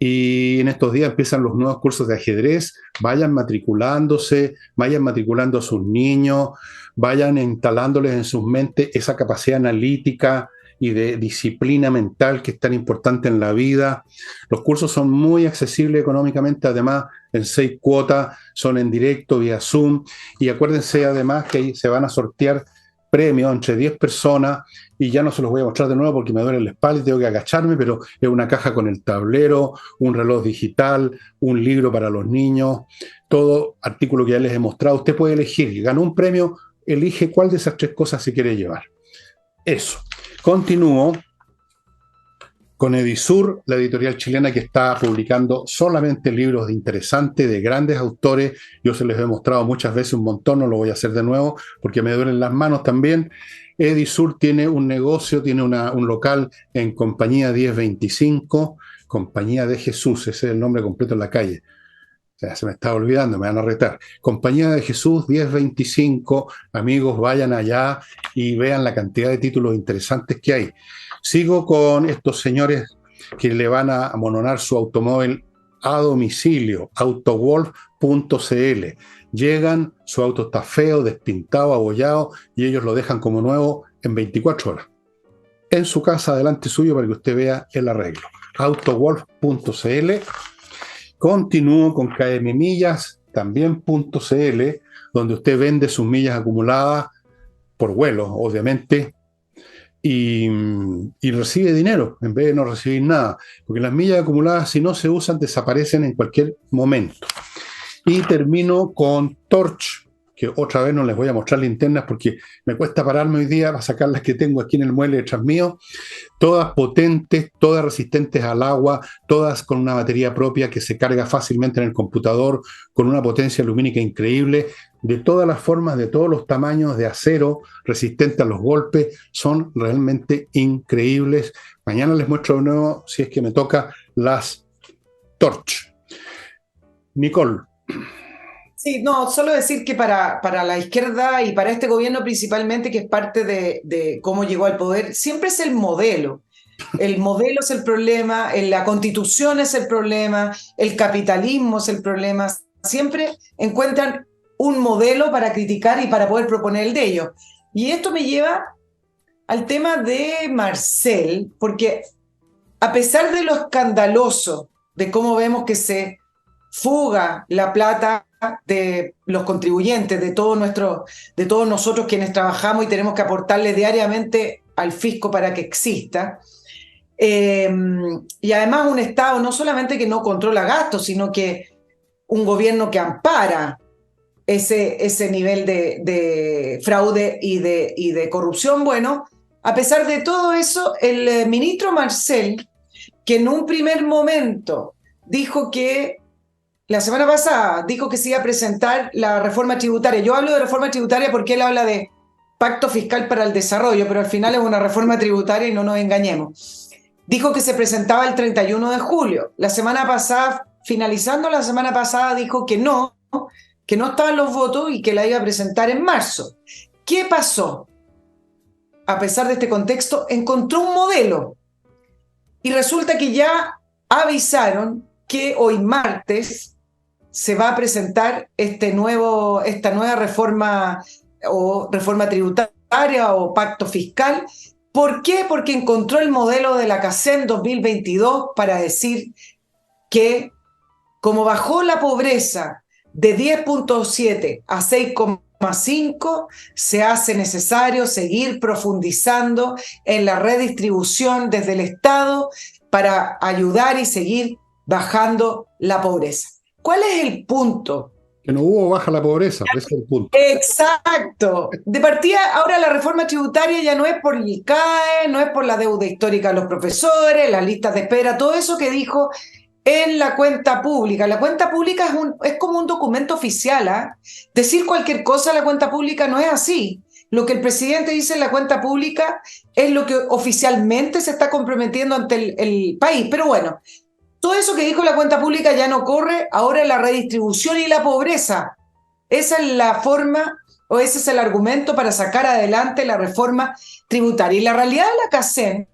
Y en estos días empiezan los nuevos cursos de ajedrez. Vayan matriculándose, vayan matriculando a sus niños, vayan instalándoles en sus mentes esa capacidad analítica y de disciplina mental que es tan importante en la vida. Los cursos son muy accesibles económicamente, además en 6 cuotas, son en directo vía Zoom. Y acuérdense además que ahí se van a sortear premios entre 10 personas y ya no se los voy a mostrar de nuevo porque me duele la espalda y tengo que agacharme, pero es una caja con el tablero, un reloj digital, un libro para los niños, todo artículo que ya les he mostrado. Usted puede elegir, ganó un premio, elige cuál de esas 3 cosas se quiere llevar. Eso. Continúo con Edisur, la editorial chilena que está publicando solamente libros interesantes de grandes autores. Yo se les he mostrado muchas veces un montón, no lo voy a hacer de nuevo porque me duelen las manos también. Edisur tiene un negocio, tiene un local en Compañía 1025, Compañía de Jesús, ese es el nombre completo en la calle. O sea, se me estaba olvidando, me van a retar. Compañía de Jesús 1025, amigos, vayan allá y vean la cantidad de títulos interesantes que hay. Sigo con estos señores que le van a amononar su automóvil a domicilio, autowolf.cl. Llegan, su auto está feo, despintado, abollado, y ellos lo dejan como nuevo en 24 horas. En su casa, delante suyo, para que usted vea el arreglo. Autowolf.cl. Continúo con KM Millas, también.cl, donde usted vende sus millas acumuladas por vuelo, obviamente, y recibe dinero en vez de no recibir nada, porque las millas acumuladas, si no se usan, desaparecen en cualquier momento. Y termino con Torch, que otra vez no les voy a mostrar linternas porque me cuesta pararme hoy día para sacar las que tengo aquí en el mueble detrás mío. Todas potentes, todas resistentes al agua, todas con una batería propia que se carga fácilmente en el computador, con una potencia lumínica increíble, de todas las formas, de todos los tamaños, de acero, resistente a los golpes, son realmente increíbles. Mañana les muestro de nuevo, si es que me toca, las Torch. Nicole. Sí, no, solo decir que para la izquierda y para este gobierno principalmente, que es parte de cómo llegó al poder, siempre es el modelo. El modelo es el problema, la constitución es el problema, el capitalismo es el problema. Siempre encuentran un modelo para criticar y para poder proponer el de ellos. Y esto me lleva al tema de Marcel, porque a pesar de lo escandaloso de cómo vemos que se fuga la plata de los contribuyentes, de todos nosotros quienes trabajamos y tenemos que aportarle diariamente al fisco para que exista. Y además un Estado no solamente que no controla gastos, sino que un gobierno que ampara ese nivel de fraude y de corrupción. Bueno, a pesar de todo eso, el ministro Marcel, que en un primer momento dijo que la semana pasada dijo que se iba a presentar la reforma tributaria. Yo hablo de reforma tributaria porque él habla de pacto fiscal para el desarrollo, pero al final es una reforma tributaria y no nos engañemos. Dijo que se presentaba el 31 de julio. La semana pasada, finalizando la semana pasada, dijo que no estaban los votos y que la iba a presentar en marzo. ¿Qué pasó? A pesar de este contexto, encontró un modelo. Y resulta que ya avisaron que hoy martes se va a presentar esta nueva reforma o reforma tributaria o pacto fiscal. ¿Por qué? Porque encontró el modelo de la CACEN 2022 para decir que como bajó la pobreza de 10.7 a 6,5, se hace necesario seguir profundizando en la redistribución desde el Estado para ayudar y seguir bajando la pobreza. ¿Cuál es el punto? Que no hubo baja la pobreza, ese es el punto. Exacto. De partida, ahora la reforma tributaria ya no es por el ICAE, no es por la deuda histórica de los profesores, las listas de espera, todo eso que dijo en la cuenta pública. La cuenta pública es como un documento oficial, ¿eh? Decir cualquier cosa en la cuenta pública no es así. Lo que el presidente dice en la cuenta pública es lo que oficialmente se está comprometiendo ante el país. Pero bueno, todo eso que dijo la cuenta pública ya no corre, ahora la redistribución y la pobreza. Esa es la forma, o ese es el argumento para sacar adelante la reforma tributaria. Y la realidad de la CACEN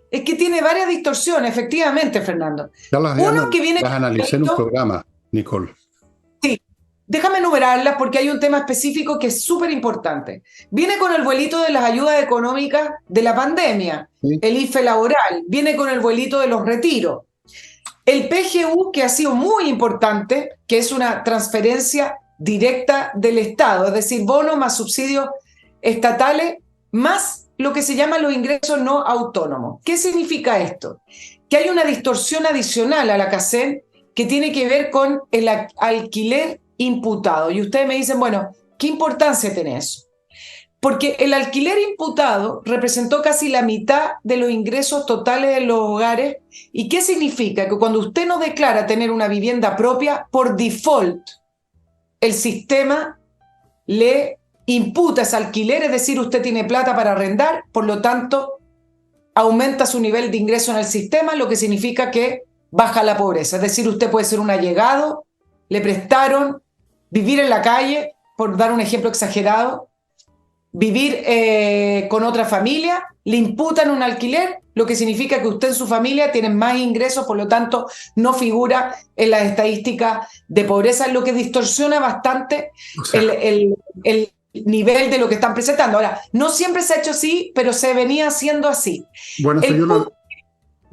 es que tiene varias distorsiones, efectivamente, Fernando. Uno que viene las analicé en un programa, Nicole. Sí, déjame enumerarlas porque hay un tema específico que es súper importante. Viene con el vuelito de las ayudas económicas de la pandemia, ¿sí? El IFE laboral, viene con el vuelito de los retiros. El PGU, que ha sido muy importante, que es una transferencia directa del Estado, es decir, bonos más subsidios estatales, más lo que se llama los ingresos no autónomos. ¿Qué significa esto? Que hay una distorsión adicional a la CACEN que tiene que ver con el alquiler imputado. Y ustedes me dicen, bueno, ¿qué importancia tiene eso? Porque el alquiler imputado representó casi la mitad de los ingresos totales de los hogares. ¿Y qué significa? Que cuando usted no declara tener una vivienda propia, por default, el sistema le imputa ese alquiler, es decir, usted tiene plata para arrendar, por lo tanto, aumenta su nivel de ingreso en el sistema, lo que significa que baja la pobreza. Es decir, usted puede ser un allegado, le prestaron, vivir en la calle, por dar un ejemplo exagerado, vivir con otra familia, le imputan un alquiler, lo que significa que usted en su familia tiene más ingresos, por lo tanto no figura en las estadísticas de pobreza, lo que distorsiona bastante el nivel de lo que están presentando. Ahora, no siempre se ha hecho así, pero se venía haciendo así. Bueno, eso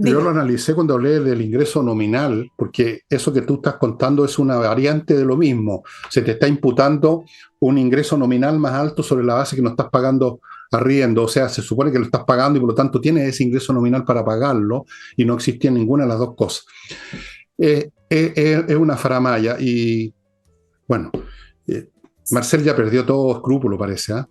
yo lo analicé cuando hablé del ingreso nominal, porque eso que tú estás contando es una variante de lo mismo. Se te está imputando un ingreso nominal más alto sobre la base que no estás pagando arriendo. O sea, se supone que lo estás pagando y por lo tanto tienes ese ingreso nominal para pagarlo y no existía ninguna de las dos cosas. Es una faramalla y, bueno, Marcel ya perdió todo escrúpulo, parece, ¿eh?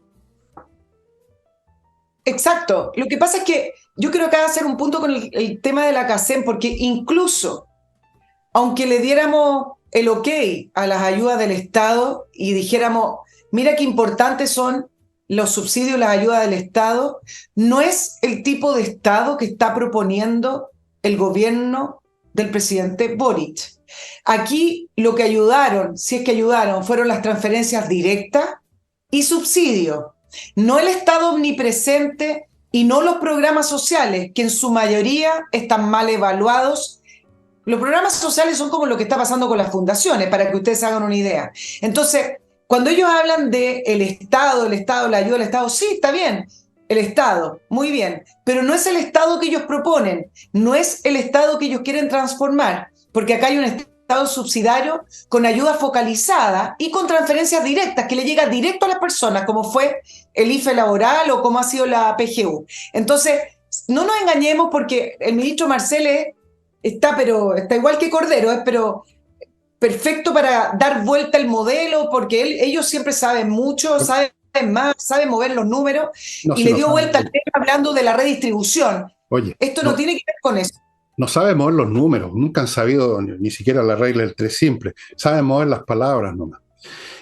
Exacto. Lo que pasa es que yo creo que hay que hacer un punto con el tema de la CACEN, porque incluso, aunque le diéramos el ok a las ayudas del Estado y dijéramos, mira qué importantes son los subsidios y las ayudas del Estado, no es el tipo de Estado que está proponiendo el gobierno del presidente Boric. Aquí lo que ayudaron, si es que ayudaron, fueron las transferencias directas y subsidios. No el Estado omnipresente y no los programas sociales, que en su mayoría están mal evaluados. Los programas sociales son como lo que está pasando con las fundaciones, para que ustedes hagan una idea. Entonces, cuando ellos hablan de el Estado, la ayuda del Estado, sí, está bien, el Estado, muy bien, pero no es el Estado que ellos proponen, no es el Estado que ellos quieren transformar, porque acá hay un Estado subsidiario con ayuda focalizada y con transferencias directas que le llega directo a las personas, como fue el IFE laboral o como ha sido la PGU. Entonces, no nos engañemos porque el ministro Marcel está igual que Cordero, pero perfecto para dar vuelta el modelo, porque ellos siempre saben mucho, saben más, saben mover los números, y le dio vuelta al tema hablando de la redistribución. Oye, esto no tiene que ver con eso. No saben mover los números, nunca han sabido ni siquiera la regla del 3 simple, saben mover las palabras nomás.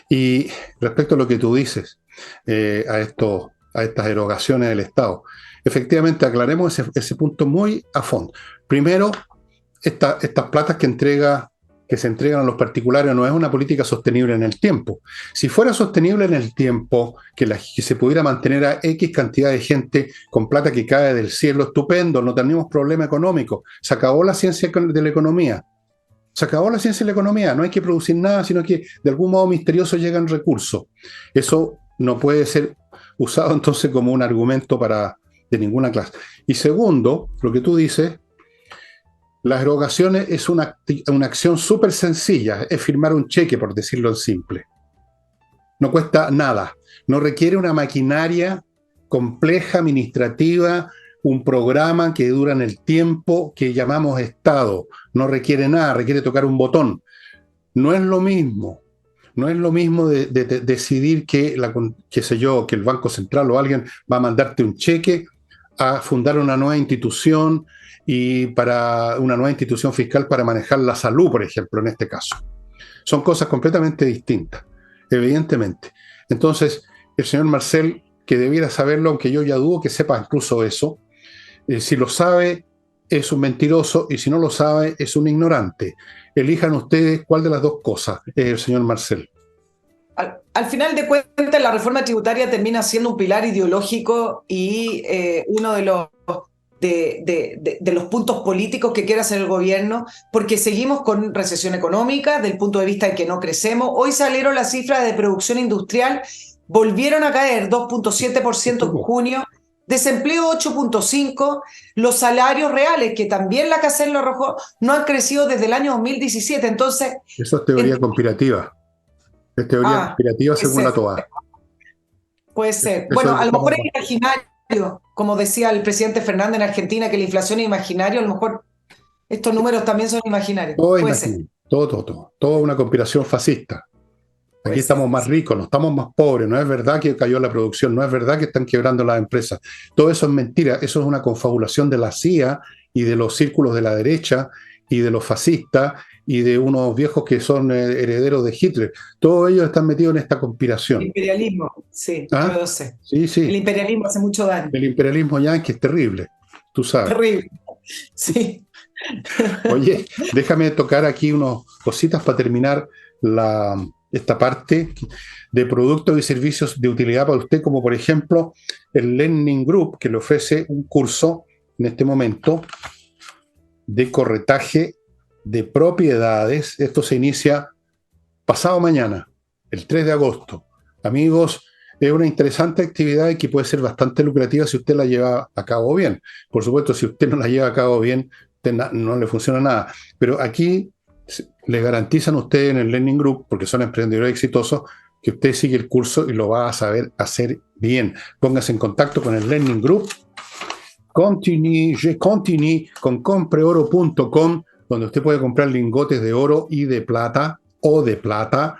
Y respecto a lo que tú dices, a estas erogaciones del Estado, efectivamente aclaremos ese punto muy a fondo. Primero, estas platas que se entregan a los particulares no es una política sostenible en el tiempo. Si fuera sostenible en el tiempo, que se pudiera mantener a X cantidad de gente con plata que cae del cielo, estupendo, no tenemos problema económico, se acabó la ciencia de la economía. Se acabó la ciencia y la economía, no hay que producir nada, sino que de algún modo misterioso llegan recursos. Eso no puede ser usado entonces como un argumento de ninguna clase. Y segundo, lo que tú dices, las erogaciones es una acción súper sencilla, es firmar un cheque, por decirlo en simple. No cuesta nada, no requiere una maquinaria compleja, administrativa, un programa que dura en el tiempo que llamamos Estado. No requiere nada, requiere tocar un botón. No es lo mismo. No es lo mismo de decidir qué sé yo, que el Banco Central o alguien va a mandarte un cheque a fundar una nueva institución y para una nueva institución fiscal para manejar la salud, por ejemplo, en este caso. Son cosas completamente distintas, evidentemente. Entonces, el señor Marcel, que debiera saberlo, aunque yo ya dudo que sepa incluso eso, si lo sabe, es un mentiroso, y si no lo sabe, es un ignorante. Elijan ustedes cuál de las dos cosas es el señor Marcel. Al final de cuentas, la reforma tributaria termina siendo un pilar ideológico y uno de los puntos políticos que quiere hacer el gobierno, porque seguimos con recesión económica, del punto de vista de que no crecemos. Hoy salieron las cifras de producción industrial, volvieron a caer 2.7% en junio, desempleo 8.5%, los salarios reales, que también la CACEN lo arrojó, no han crecido desde el año 2017. Entonces, eso es teoría conspirativa. Es teoría conspirativa según la TOA. Puede ser. Bueno, a lo mejor es imaginario, como decía el presidente Fernández en Argentina, que la inflación es imaginario, a lo mejor estos números también son imaginarios. Todo es imaginario, todo una conspiración fascista. Aquí estamos más ricos, no estamos más pobres, no es verdad que cayó la producción, no es verdad que están quebrando las empresas. Todo eso es mentira, eso es una confabulación de la CIA y de los círculos de la derecha y de los fascistas y de unos viejos que son herederos de Hitler. Todos ellos están metidos en esta conspiración. El imperialismo, sí, ¿Ah? yo lo sé. Sí, sí. El imperialismo hace mucho daño. El imperialismo yanqui es terrible, tú sabes. Terrible, sí. Oye, déjame tocar aquí unas cositas para terminar esta parte de productos y servicios de utilidad para usted, como por ejemplo el Learning Group, que le ofrece un curso en este momento de corretaje de propiedades. Esto se inicia pasado mañana, el 3 de agosto. Amigos, es una interesante actividad y que puede ser bastante lucrativa si usted la lleva a cabo bien. Por supuesto, si usted no la lleva a cabo bien, no le funciona nada. Pero aquí les garantizan a ustedes en el Learning Group, porque son emprendedores exitosos, que usted sigue el curso y lo va a saber hacer bien. Póngase en contacto con el Learning Group. Continue con compreoro.com, donde usted puede comprar lingotes de oro y de plata, o de plata,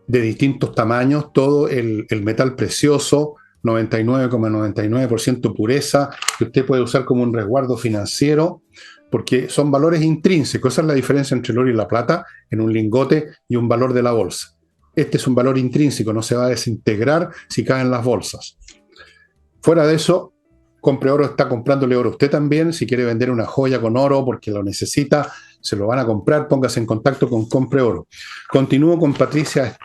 de distintos tamaños, todo el metal precioso, 99,99% pureza, que usted puede usar como un resguardo financiero, porque son valores intrínsecos. Esa es la diferencia entre el oro y la plata en un lingote y un valor de la bolsa. Este es un valor intrínseco, no se va a desintegrar si caen las bolsas. Fuera de eso, Compreoro está comprándole oro a usted también. Si quiere vender una joya con oro porque lo necesita, se lo van a comprar, póngase en contacto con Compreoro. Continúo con Patricia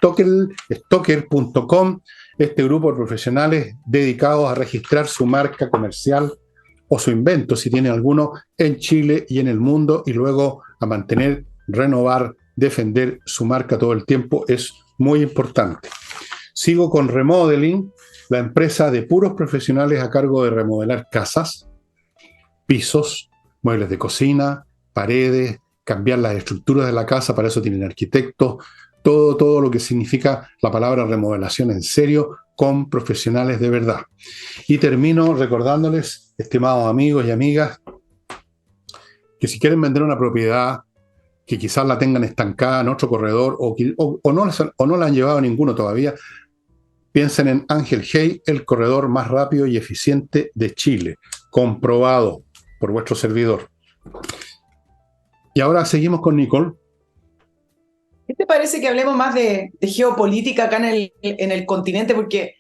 Stocker.com, este grupo de profesionales dedicados a registrar su marca comercial o su invento, si tiene alguno, en Chile y en el mundo, y luego a mantener, renovar, defender su marca todo el tiempo. Es muy importante. Sigo con Remodeling, la empresa de puros profesionales a cargo de remodelar casas, pisos, muebles de cocina, paredes, cambiar las estructuras de la casa. Para eso tienen arquitectos, todo lo que significa la palabra remodelación en serio, con profesionales de verdad. Y termino recordándoles, estimados amigos y amigas, que si quieren vender una propiedad que quizás la tengan estancada en otro corredor o no la han llevado a ninguno todavía, piensen en Ángel Hey, el corredor más rápido y eficiente de Chile, comprobado por vuestro servidor. Y ahora seguimos con Nicole. ¿Qué te parece que hablemos más de geopolítica acá en el continente? Porque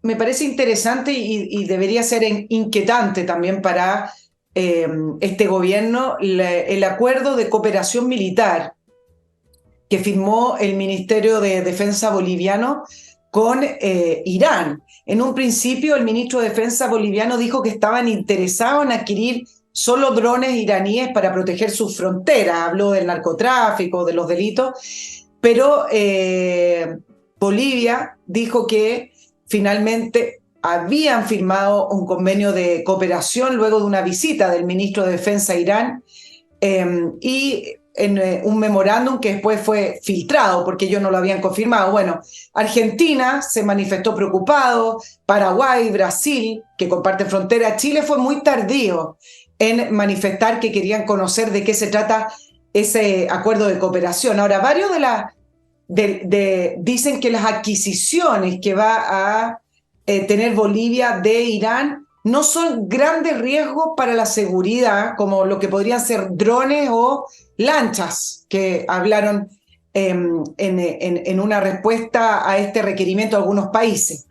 me parece interesante y debería ser inquietante también para este gobierno el acuerdo de cooperación militar que firmó el Ministerio de Defensa boliviano con Irán. En un principio, el ministro de Defensa boliviano dijo que estaban interesados en adquirir solo drones iraníes para proteger sus fronteras. Habló del narcotráfico, de los delitos, pero Bolivia dijo que finalmente habían firmado un convenio de cooperación luego de una visita del ministro de Defensa a Irán, y en un memorándum que después fue filtrado porque ellos no lo habían confirmado. Bueno, Argentina se manifestó preocupado, Paraguay, Brasil, que comparten frontera, Chile fue muy tardío en manifestar que querían conocer de qué se trata ese acuerdo de cooperación. Ahora, varios dicen que las adquisiciones que va a tener Bolivia de Irán no son grandes riesgos para la seguridad, como lo que podrían ser drones o lanchas, que hablaron en una respuesta a este requerimiento de algunos países.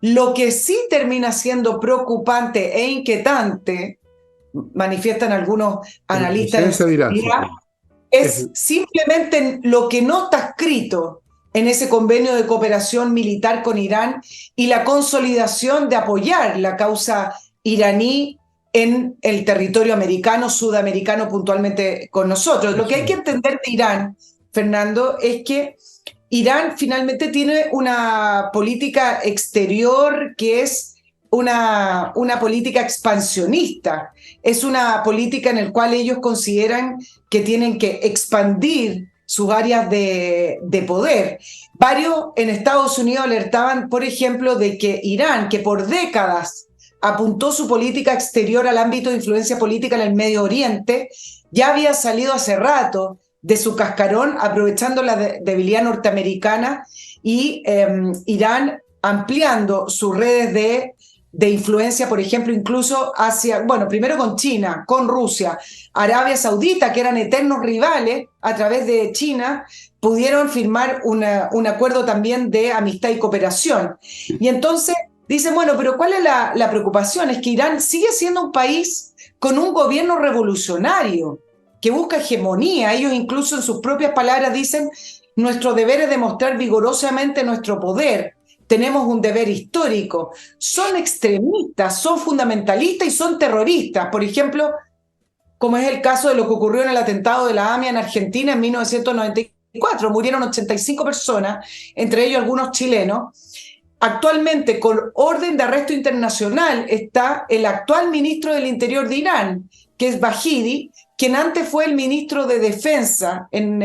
Lo que sí termina siendo preocupante e inquietante, manifiestan algunos analistas de seguridad, es simplemente lo que no está escrito en ese convenio de cooperación militar con Irán y la consolidación de apoyar la causa iraní en el territorio americano, sudamericano, puntualmente con nosotros. Lo que hay que entender de Irán, Fernando, es que Irán finalmente tiene una política exterior que es una política expansionista. Es una política en la cual ellos consideran que tienen que expandir sus áreas de poder. Varios en Estados Unidos alertaban, por ejemplo, de que Irán, que por décadas apuntó su política exterior al ámbito de influencia política en el Medio Oriente, ya había salido hace rato de su cascarón, aprovechando la debilidad norteamericana, y Irán ampliando sus redes de influencia, por ejemplo, incluso hacia, bueno, primero con China, con Rusia, Arabia Saudita, que eran eternos rivales, a través de China, pudieron firmar un acuerdo también de amistad y cooperación. Y entonces dicen, bueno, pero ¿cuál es la preocupación? Es que Irán sigue siendo un país con un gobierno revolucionario que busca hegemonía. Ellos incluso en sus propias palabras dicen, nuestro deber es demostrar vigorosamente nuestro poder. Tenemos un deber histórico. Son extremistas, son fundamentalistas y son terroristas. Por ejemplo, como es el caso de lo que ocurrió en el atentado de la AMIA en Argentina en 1994. Murieron 85 personas, entre ellos algunos chilenos. Actualmente, con orden de arresto internacional, está el actual ministro del Interior de Irán, que es Bahidi, quien antes fue el ministro de Defensa en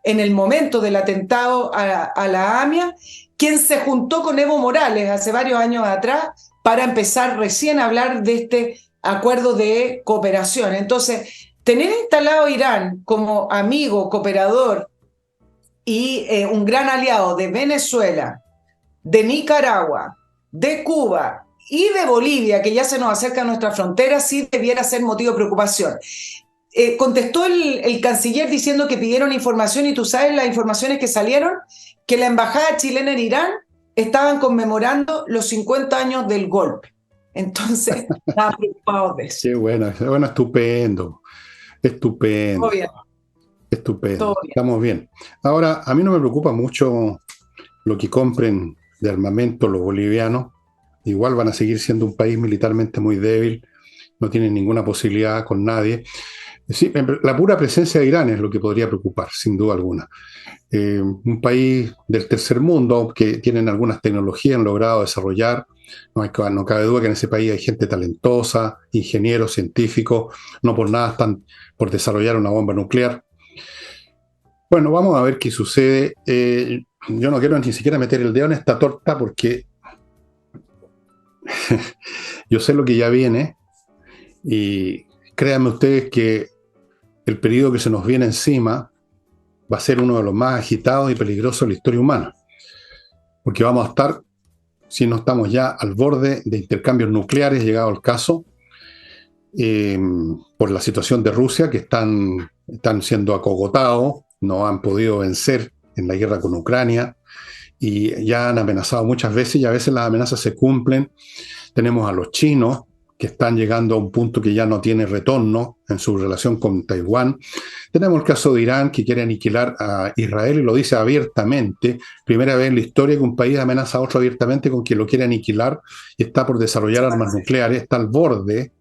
el momento del atentado a la AMIA, quien se juntó con Evo Morales hace varios años atrás para empezar recién a hablar de este acuerdo de cooperación. Entonces, tener instalado a Irán como amigo, cooperador y un gran aliado de Venezuela, de Nicaragua, de Cuba y de Bolivia, que ya se nos acerca a nuestra frontera, sí debiera ser motivo de preocupación. Contestó el canciller diciendo que pidieron información, y tú sabes las informaciones que salieron, que la embajada chilena en Irán estaban conmemorando los 50 años del golpe. Entonces, estaban preocupados de eso. Qué bueno, estupendo, estupendo, estupendo. Estamos bien. Ahora, a mí no me preocupa mucho lo que compren de armamento los bolivianos. Igual van a seguir siendo un país militarmente muy débil, no tienen ninguna posibilidad con nadie. Sí, la pura presencia de Irán es lo que podría preocupar, sin duda alguna. Un país del tercer mundo que tienen algunas tecnologías, han logrado desarrollar. No cabe duda que en ese país hay gente talentosa, ingenieros, científicos, no por nada están por desarrollar una bomba nuclear. Bueno, vamos a ver qué sucede. Yo no quiero ni siquiera meter el dedo en esta torta porque yo sé lo que ya viene, y créanme ustedes que el periodo que se nos viene encima va a ser uno de los más agitados y peligrosos de la historia humana, porque vamos a estar, si no estamos ya, al borde de intercambios nucleares, llegado el caso, por la situación de Rusia, que están siendo acogotados, no han podido vencer en la guerra con Ucrania, y ya han amenazado muchas veces, y a veces las amenazas se cumplen. Tenemos a los chinos, que están llegando a un punto que ya no tiene retorno en su relación con Taiwán. Tenemos el caso de Irán, que quiere aniquilar a Israel y lo dice abiertamente. Primera vez en la historia que un país amenaza a otro abiertamente con que lo quiere aniquilar y está por desarrollar armas nucleares, está al borde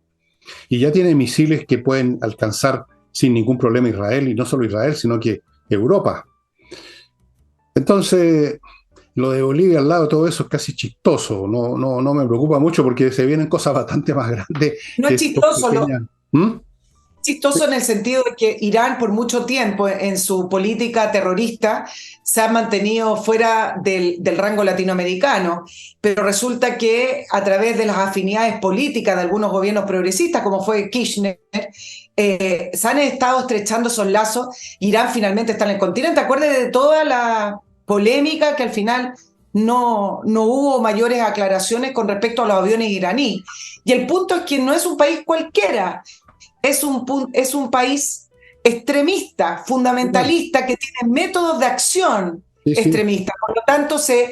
Y ya tiene misiles que pueden alcanzar sin ningún problema Israel, y no solo Israel, sino que Europa. Entonces, lo de Bolivia al lado, todo eso es casi chistoso. No me preocupa mucho porque se vienen cosas bastante más grandes No que es estas chistoso, pequeñas. ¿Mm? chistoso en el sentido de que Irán por mucho tiempo en su política terrorista se ha mantenido fuera del rango latinoamericano, pero resulta que a través de las afinidades políticas de algunos gobiernos progresistas, como fue Kirchner, se han estado estrechando esos lazos. Irán finalmente está en el continente. Acuérdate de toda la polémica que al final no hubo mayores aclaraciones con respecto a los aviones iraníes. Y el punto es que no es un país cualquiera, es un país extremista, fundamentalista, que tiene métodos de acción Sí, sí, extremistas. Por lo tanto, se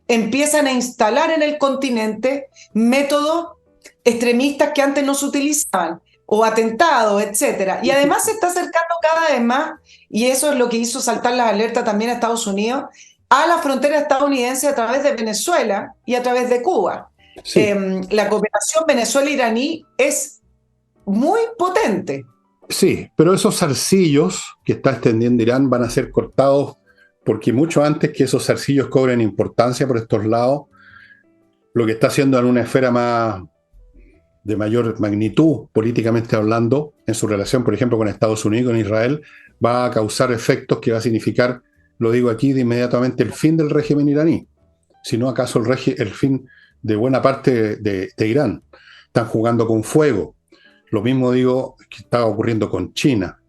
empiezan a instalar en el continente métodos extremistas que antes no se utilizaban, o atentados, etcétera. Y sí, sí, además se está acercando cada vez más, y eso es lo que hizo saltar las alertas también a Estados Unidos, a la frontera estadounidense a través de Venezuela y a través de Cuba. sí, La cooperación Venezuela-iraní es muy potente. sí, pero esos zarcillos que está extendiendo Irán van a ser cortados porque mucho antes que esos zarcillos cobren importancia por estos lados, lo que está haciendo en una esfera más de mayor magnitud, políticamente hablando, en su relación, por ejemplo, con Estados Unidos, con Israel, va a causar efectos que va a significar, lo digo aquí, de inmediatamente el fin del régimen iraní, si no acaso el fin de buena parte de Irán. Están jugando con fuego. Lo mismo digo que está ocurriendo con China.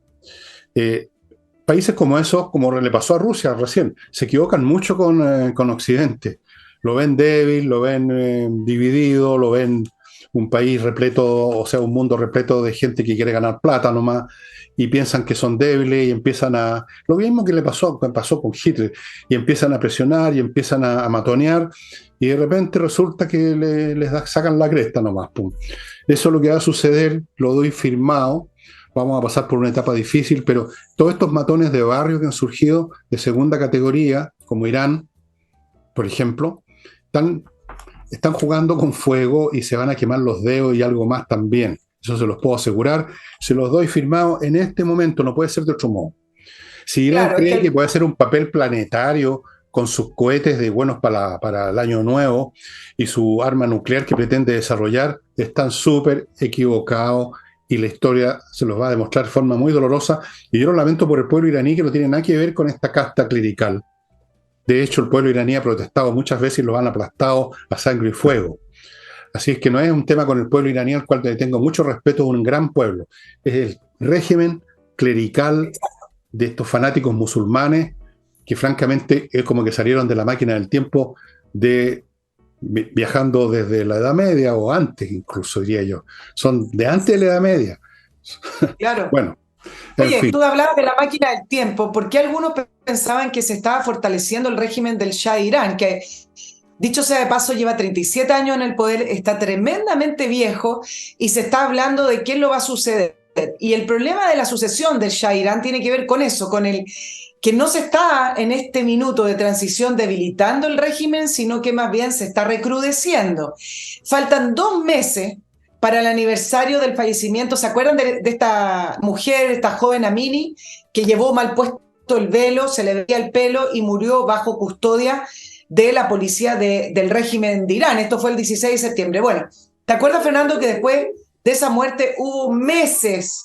Eh, Países como esos, como le pasó a Rusia recién, se equivocan mucho con Occidente. Lo ven débil, lo ven dividido, lo ven un país repleto, o sea, un mundo repleto de gente que quiere ganar plata nomás, y piensan que son débiles y empiezan a... Lo mismo que pasó con Hitler, y empiezan a presionar y empiezan a matonear, y de repente resulta que sacan la cresta nomás. Pum. Eso es lo que va a suceder, lo doy firmado. Vamos a pasar por una etapa difícil, pero todos estos matones de barrio que han surgido de segunda categoría, como Irán, por ejemplo, están jugando con fuego y se van a quemar los dedos y algo más también. Eso se los puedo asegurar. Se los doy firmado en este momento, no puede ser de otro modo. Si Irán Claro, es que cree que puede hacer un papel planetario con sus cohetes de buenos para el año nuevo y su arma nuclear que pretende desarrollar, están súper equivocados y la historia se los va a demostrar de forma muy dolorosa. Y yo lo lamento por el pueblo iraní, que no tiene nada que ver con esta casta clerical. De hecho, el pueblo iraní ha protestado muchas veces y lo han aplastado a sangre y fuego. Así es que no es un tema con el pueblo iraní al cual le tengo mucho respeto, es un gran pueblo. Es el régimen clerical de estos fanáticos musulmanes que francamente es como que salieron de la máquina del tiempo viajando desde la Edad Media o antes incluso, diría yo. Son de antes de la Edad Media. claro. Bueno, en Oye, fin. tú hablabas de la máquina del tiempo. ¿Por qué algunos pensaban que se estaba fortaleciendo el régimen del Shah de Irán? Que, dicho sea de paso, lleva 37 años en el poder, está tremendamente viejo y se está hablando de quién lo va a suceder. Y el problema de la sucesión del Shah de Irán tiene que ver con eso, con el que no se está en este minuto de transición debilitando el régimen, sino que más bien se está recrudeciendo. Faltan 2 meses para el aniversario del fallecimiento. ¿Se acuerdan de esta mujer, esta joven Amini, que llevó mal puesto el velo, se le veía el pelo y murió bajo custodia de la policía del régimen de Irán? Esto fue el 16 de septiembre. Bueno, ¿te acuerdas, Fernando, que después de esa muerte hubo meses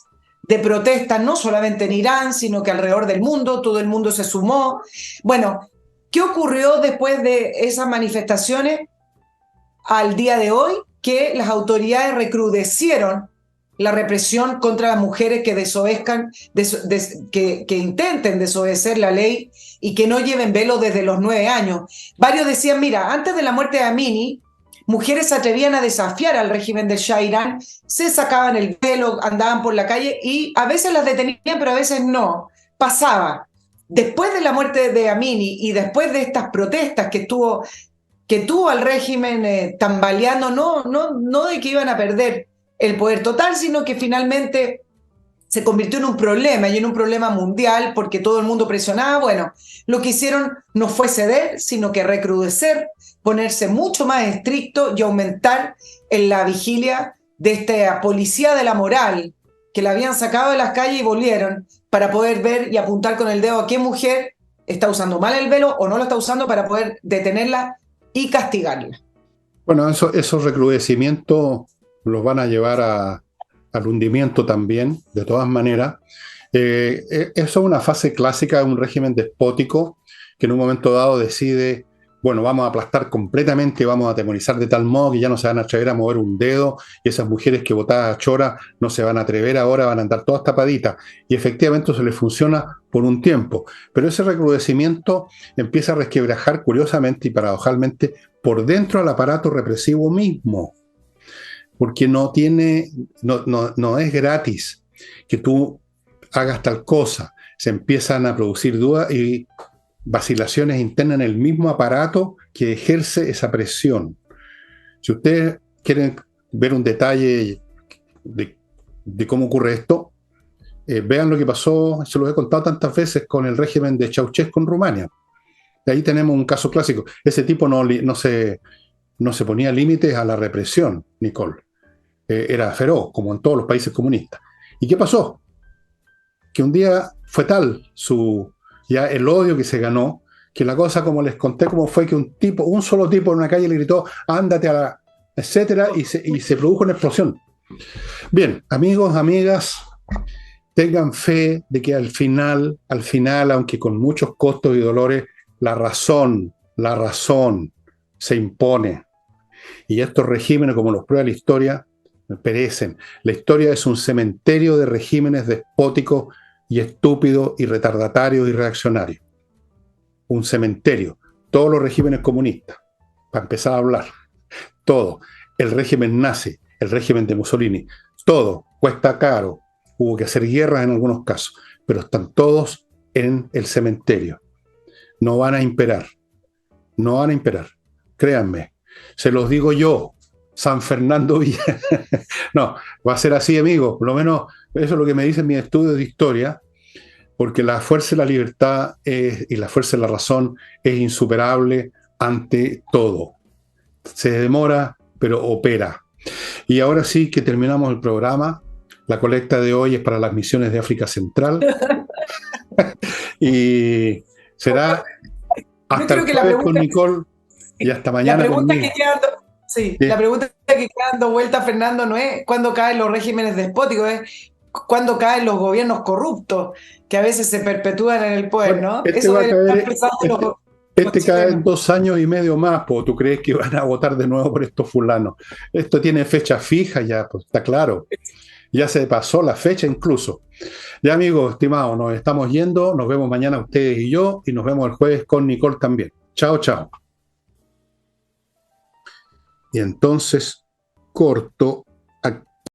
de protestas, no solamente en Irán, sino que alrededor del mundo, todo el mundo se sumó? Bueno, ¿qué ocurrió después de esas manifestaciones al día de hoy? Que las autoridades recrudecieron la represión contra las mujeres que desobedezcan, que intenten desobedecer la ley y que no lleven velo desde los 9 años. Varios decían, mira, antes de la muerte de Amini, mujeres se atrevían a desafiar al régimen del Shah Irán, se sacaban el velo, andaban por la calle y a veces las detenían, pero a veces no. Pasaba. Después de la muerte de Amini y después de estas protestas que tuvo al régimen tambaleando, no de que iban a perder el poder total, sino que finalmente se convirtió en un problema y en un problema mundial porque todo el mundo presionaba. Bueno, lo que hicieron no fue ceder, sino que recrudecer, ponerse mucho más estricto y aumentar en la vigilia de esta policía de la moral que la habían sacado de las calles y volvieron para poder ver y apuntar con el dedo a qué mujer está usando mal el velo o no lo está usando para poder detenerla y castigarla. Bueno, esos recrudecimientos los van a llevar al hundimiento también, de todas maneras. Eso es una fase clásica de un régimen despótico que en un momento dado decide, bueno, vamos a aplastar completamente, vamos a atemorizar de tal modo que ya no se van a atrever a mover un dedo, y esas mujeres que votaban a chora no se van a atrever ahora, van a andar todas tapaditas. Y efectivamente eso les funciona por un tiempo. Pero ese recrudecimiento empieza a resquebrajar curiosamente y paradojalmente por dentro al aparato represivo mismo, porque no es gratis que tú hagas tal cosa. Se empiezan a producir dudas y vacilaciones internas en el mismo aparato que ejerce esa presión. Si ustedes quieren ver un detalle de cómo ocurre esto, vean lo que pasó, se los he contado tantas veces, con el régimen de Ceausescu en Rumania. De ahí tenemos un caso clásico. Ese tipo no se ponía límites a la represión, Nicole. Era feroz, como en todos los países comunistas. ¿Y qué pasó? Que un día fue tal ya el odio que se ganó, que la cosa, como les conté, como fue que un solo tipo en una calle le gritó, ándate a la, etcétera, y se produjo una explosión. Bien, amigos, amigas, tengan fe de que al final, aunque con muchos costos y dolores, la razón se impone. Y estos regímenes, como los prueba la historia, perecen. La historia es un cementerio de regímenes despóticos y estúpidos y retardatarios y reaccionarios. Un cementerio. Todos los regímenes comunistas, para empezar a hablar, todo. El régimen nazi, el régimen de Mussolini, todo cuesta caro. Hubo que hacer guerras en algunos casos, pero están todos en el cementerio. No van a imperar. No van a imperar. Créanme. Se los digo yo, San Fernando Villa. No, va a ser así, amigos. Por lo menos eso es lo que me dicen mis estudios de historia, porque la fuerza de la libertad y la fuerza de la razón es insuperable ante todo. Se demora, pero opera. Y ahora sí que terminamos el programa. La colecta de hoy es para las misiones de África Central. Y será hasta el jueves con Nicole y hasta mañana conmigo. Sí, la pregunta que queda dando vuelta, Fernando, no es cuándo caen los regímenes despóticos, es cuándo caen los gobiernos corruptos, que a veces se perpetúan en el poder, ¿no? Eso va a caer, este cae en 2 años y medio más, pues tú crees que van a votar de nuevo por estos fulanos. Esto tiene fecha fija ya, pues está claro. Ya se pasó la fecha incluso. Ya, amigos, estimados, nos estamos yendo. Nos vemos mañana ustedes y yo, y nos vemos el jueves con Nicole también. Chao, chao. Y entonces corto